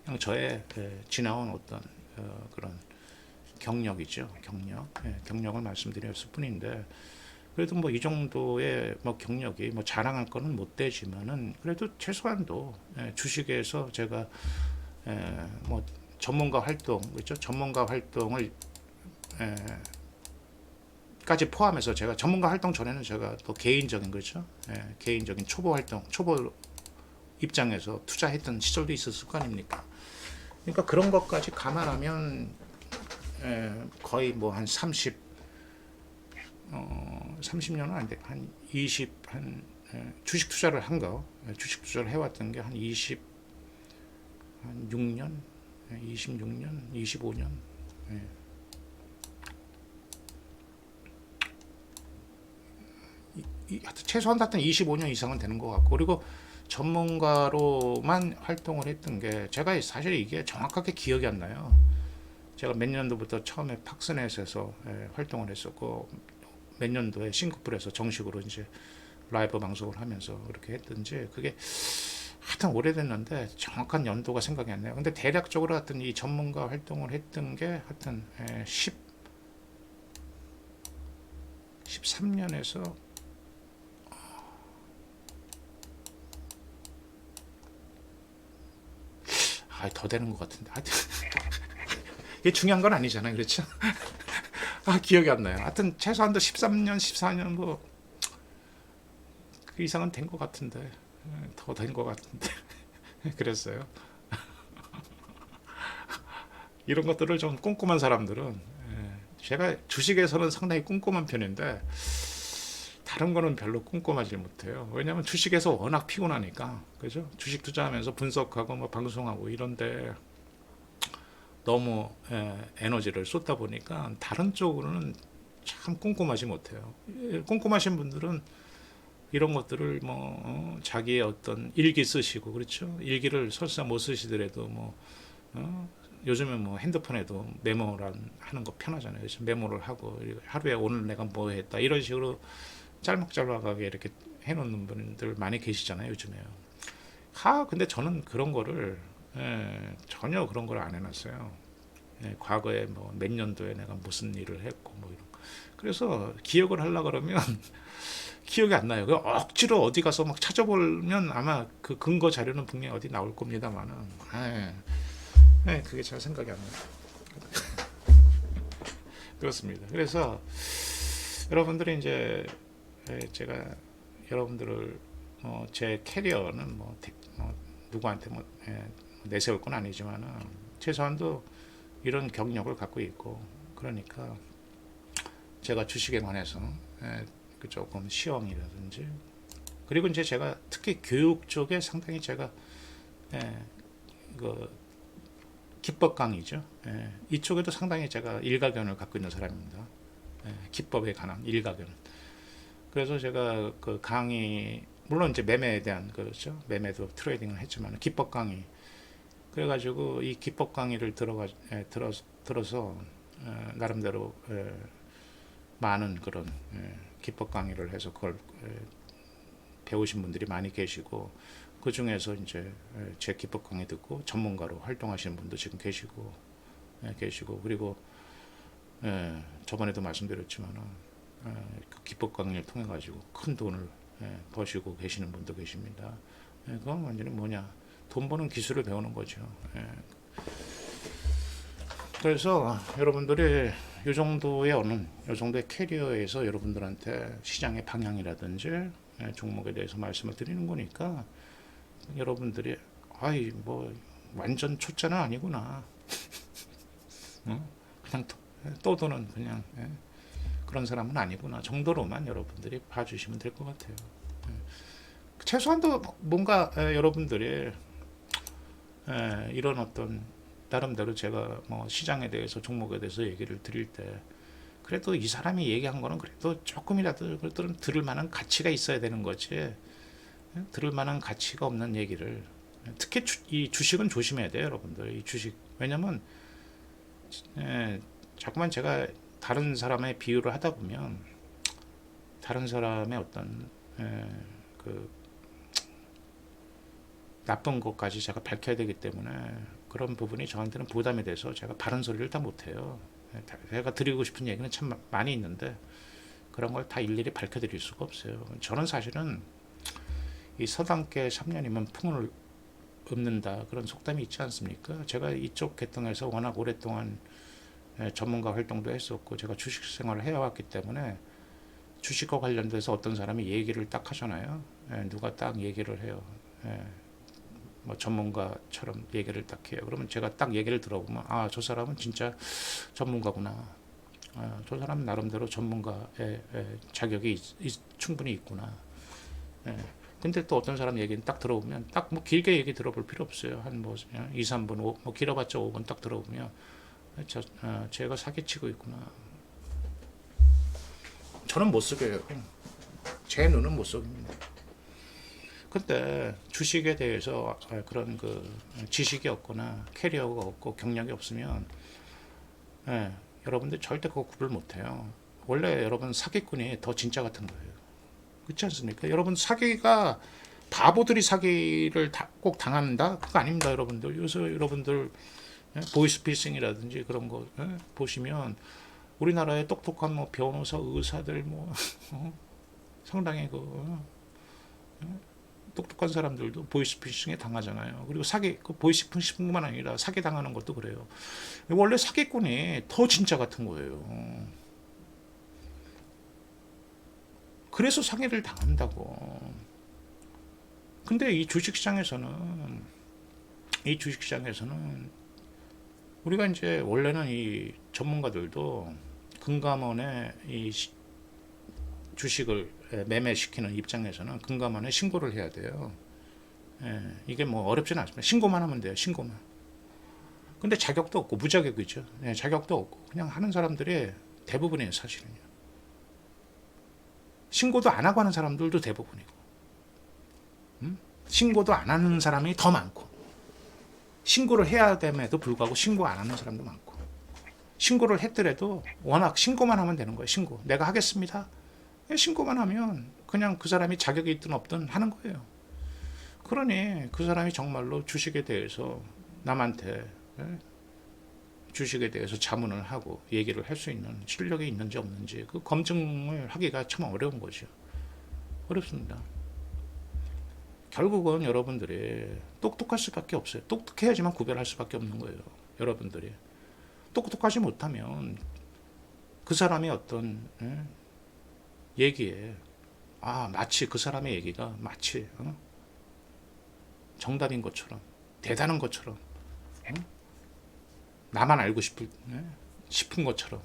그냥 저의 지나온 어떤 그런 경력이죠. 경력을 말씀드렸을 뿐인데 그래도 이 정도의 경력이 자랑할 거는 못 되지만은 그래도 최소한도 주식에서 제가 전문가 활동 그렇죠. 전문가 활동을 까지 포함해서 제가 전문가 활동 전에는 제가 또 개인적인 거죠. 개인적인 초보 입장에서 투자했던 시절도 있었을 거 아닙니까? 그러니까 그런 것까지 감안하면 거의 한 30년은 안 돼. 한 20, 주식 투자를 해왔던 게 한 26년, 26년, 25년. 예. 최소한 하여튼 25년 이상은 되는 것 같고, 그리고 전문가로만 활동을 했던 게 제가 사실 이게 정확하게 기억이 안 나요. 제가 몇 년도부터 처음에 팍스넷에서 활동을 했었고 몇 년도에 싱크풀에서 정식으로 이제 라이브 방송을 하면서 그렇게 했든지 그게 하여튼 오래됐는데 정확한 연도가 생각이 안 나요. 근데 대략적으로 하여튼 이 전문가 활동을 했던 게 하여튼 13년에서 더 되는 것 같은데 하여튼 이게 중요한 건 아니잖아요. 그렇죠? 기억이 안 나요. 하여튼 최소한도 13년, 14년 뭐 그 이상은 된 것 같은데 더 된 것 같은데 그랬어요. 이런 것들을 좀 꼼꼼한 사람들은 제가 주식에서는 상당히 꼼꼼한 편인데 다른 거는 별로 꼼꼼하지 못해요. 왜냐하면 주식에서 워낙 피곤하니까 그죠? 주식 투자하면서 분석하고 뭐 방송하고 이런데 너무 에너지를 쏟다 보니까 다른 쪽으로는 참 꼼꼼하지 못해요. 꼼꼼하신 분들은 이런 것들을 자기의 어떤 일기 쓰시고 그렇죠. 일기를 설사 못 쓰시더라도 요즘은 핸드폰에도 메모란 하는 거 편하잖아요. 그래서 메모를 하고 하루에 오늘 내가 뭐 했다 이런 식으로 짤막짤막하게 이렇게 해놓는 분들 많이 계시잖아요. 요즘에요. 근데 저는 그런 거를 전혀 그런 걸 안 해놨어요. 과거에 뭐 몇 년도에 내가 무슨 일을 했고 뭐 이런. 그래서 기억을 하려 그러면 기억이 안 나요. 억지로 어디 가서 막 찾아보면 아마 그 근거 자료는 분명히 어디 나올 겁니다만은, 그게 잘 생각이 안 나요. 그렇습니다. 그래서 여러분들이 이제 제가 여러분들을 제 캐리어는 누구한테 내세울 건 아니지만은 최소한도 이런 경력을 갖고 있고 그러니까 제가 주식에 관해서 조금 시험이라든지 그리고 이제 제가 특히 교육 쪽에 상당히 제가 그 기법 강의죠. 이쪽에도 상당히 제가 일가견을 갖고 있는 사람입니다. 기법에 관한 일가견. 그래서 제가 그 강의 물론 이제 매매에 대한 그렇죠. 매매도 트레이딩을 했지만 기법 강의. 그래가지고 이 기법 강의를 들어서 나름대로 많은 그런 기법 강의를 해서 그걸 배우신 분들이 많이 계시고 그 중에서 이제 제 기법 강의 듣고 전문가로 활동하시는 분도 지금 계시고 그리고 저번에도 말씀드렸지만은 그 기법 강의를 통해 가지고 큰 돈을 버시고 계시는 분도 계십니다. 그건 완전히 돈 버는 기술을 배우는 거죠. 그래서 여러분들이 이 정도의 캐리어에서 여러분들한테 시장의 방향이라든지 종목에 대해서 말씀을 드리는 거니까 여러분들이 완전 초짜는 아니구나. 그냥 떠도는 그냥 그런 사람은 아니구나 정도로만 여러분들이 봐주시면 될 것 같아요. 최소한도 뭔가 여러분들이 이런 어떤 나름대로 제가 시장에 대해서 종목에 대해서 얘기를 드릴 때 그래도 이 사람이 얘기한 거는 그래도 조금이라도 들을 만한 가치가 있어야 되는 거지 들을 만한 가치가 없는 얘기를 특히 이 주식은 조심해야 돼요 여러분들. 이 주식 왜냐면 자꾸만 제가 다른 사람의 비유를 하다 보면 다른 사람의 어떤 그 나쁜 것까지 제가 밝혀야 되기 때문에 그런 부분이 저한테는 부담이 돼서 제가 바른 소리를 다 못해요. 제가 드리고 싶은 얘기는 참 많이 있는데 그런 걸 다 일일이 밝혀드릴 수가 없어요. 저는 사실은 이 서당계 3년이면 풍을 읊는다 그런 속담이 있지 않습니까? 제가 이쪽 계통에서 워낙 오랫동안 전문가 활동도 했었고 제가 주식 생활을 해왔기 때문에 주식과 관련돼서 어떤 사람이 얘기를 딱 하잖아요. 누가 딱 얘기를 해요. 전문가처럼 얘기를 딱 해요. 그러면 제가 딱 얘기를 들어보면 저 사람은 진짜 전문가구나. 저 사람은 나름대로 전문가의 자격이 충분히 있구나. 근데 또 어떤 사람 얘기는 딱 들어보면 딱 뭐 길게 얘기 들어볼 필요 없어요. 한 뭐 2, 3분, 뭐 길어봤자 5분 딱 들어보면 제가 사기치고 있구나. 저는 못 속여요. 제 눈은 못 속입니다. 근데 주식에 대해서 그런 그 지식이 없거나 캐리어가 없고 경력이 없으면 예, 여러분들 절대 그거 구별 못해요. 원래 여러분 사기꾼이 더 진짜 같은 거예요. 그렇지 않습니까? 여러분 사기가 바보들이 사기를 꼭 당한다? 그거 아닙니다, 여러분들. 요새 여러분들 보이스피싱이라든지 그런 거 보시면 우리나라의 똑똑한 뭐 변호사, 의사들 뭐 상당히 똑똑한 사람들도 보이스피싱에 당하잖아요. 그리고 사기, 그 보이스피싱뿐만 아니라 사기 당하는 것도 그래요. 원래 사기꾼이 더 진짜 같은 거예요. 그래서 사기를 당한다고. 근데 이 주식시장에서는 우리가 이제 원래는 이 전문가들도 금감원에 이 주식을 매매시키는 입장에서는 금감원에 신고를 해야 돼요. 예, 이게 뭐 어렵지는 않습니다. 신고만 하면 돼요. 신고만. 근데 자격도 없고 무자격이죠. 예, 자격도 없고 그냥 하는 사람들이 대부분이에요, 사실은요. 신고도 안 하고 하는 사람들도 대부분이고, 신고도 안 하는 사람이 더 많고, 신고를 해야 됨에도 불구하고 신고 안 하는 사람도 많고, 신고를 했더라도 워낙 신고만 하면 되는 거예요. 신고. 내가 하겠습니다. 신고만 하면 그냥 그 사람이 자격이 있든 없든 하는 거예요. 그러니 그 사람이 정말로 주식에 대해서 남한테 주식에 대해서 자문을 하고 얘기를 할 수 있는 실력이 있는지 없는지 그 검증을 하기가 참 어려운 거죠. 어렵습니다. 결국은 여러분들이 똑똑할 수밖에 없어요. 똑똑해야지만 구별할 수밖에 없는 거예요. 여러분들이 똑똑하지 못하면 그 사람의 어떤 얘기에 마치 그 사람의 얘기가 마치 정답인 것처럼 대단한 것처럼 나만 알고 싶은 것처럼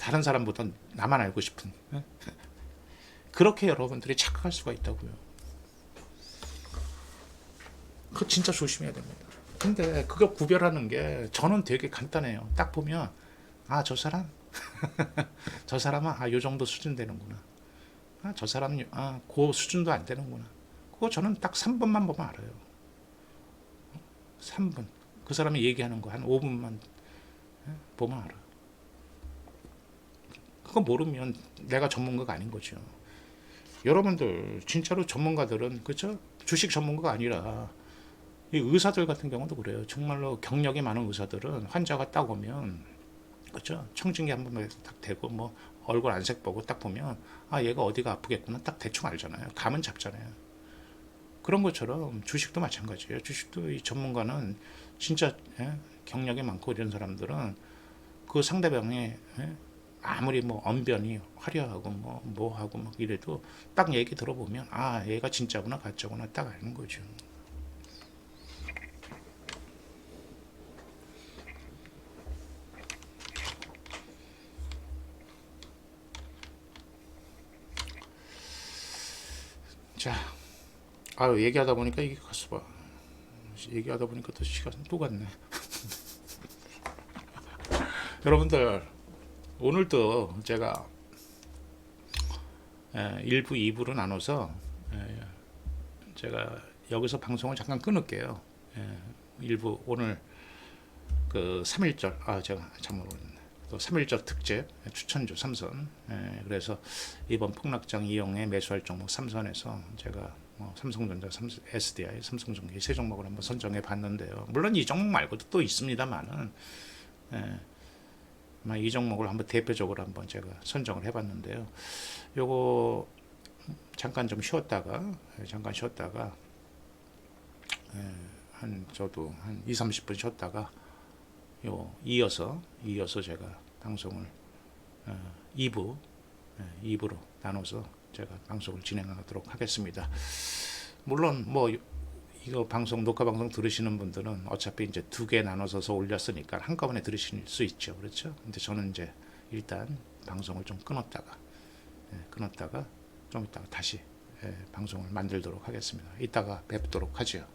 다른 사람보다 나만 알고 싶은 그렇게 여러분들이 착각할 수가 있다고요. 그거 진짜 조심해야 됩니다. 근데 그거 구별하는 게 저는 되게 간단해요. 딱 보면 저 사람 저 사람은 요 정도 수준 되는구나. 저 사람은 그 수준도 안 되는구나. 그거 저는 딱 3분만 보면 알아요. 3분. 그 사람이 얘기하는 거 한 5분만 보면 알아. 그거 모르면 내가 전문가가 아닌 거죠. 여러분들 진짜로 전문가들은 그렇죠? 주식 전문가가 아니라 이 의사들 같은 경우도 그래요. 정말로 경력이 많은 의사들은 환자가 딱 오면 그렇죠? 청진기 한 번만 딱 대고 뭐 얼굴 안색 보고 딱 보면 얘가 어디가 아프겠구나 딱 대충 알잖아요. 감은 잡잖아요. 그런 것처럼 주식도 마찬가지예요. 주식도 이 전문가는 진짜 경력이 많고 이런 사람들은 그 상대방이 아무리 뭐 언변이 화려하고 뭐 하고 막 이래도 딱 얘기 들어보면 얘가 진짜구나 가짜구나 딱 아는 거죠. 자, 얘기하다 보니까 이게 갔어 봐. 얘기하다 보니까 또 시간 또 갔네. 여러분들 오늘도 제가 1부, 2부로 나눠서 제가 여기서 방송을 잠깐 끊을게요. 1부 오늘 그 3.1절 제가 잘못 모르겠네. 또 3.1절 특집 추천주 삼선. 그래서 이번 폭락장 이용에 매수할 종목 삼선에서 제가 삼성전자, SDI, 삼성전기 세 종목을 한번 선정해 봤는데요. 물론 이 종목 말고도 또 있습니다만은 이 종목을 한번 대표적으로 한번 제가 선정을 해봤는데요. 요거 잠깐 좀 쉬었다가 저도 한 2, 30분 쉬었다가 이어서 제가 방송을 2부로 나눠서 제가 방송을 진행하도록 하겠습니다. 물론 이거 녹화 방송 들으시는 분들은 어차피 이제 2개 나눠서 올렸으니까 한꺼번에 들으실 수 있죠. 그렇죠? 근데 저는 이제 일단 방송을 좀 끊었다가 좀 이따가 다시 방송을 만들도록 하겠습니다. 이따가 뵙도록 하죠.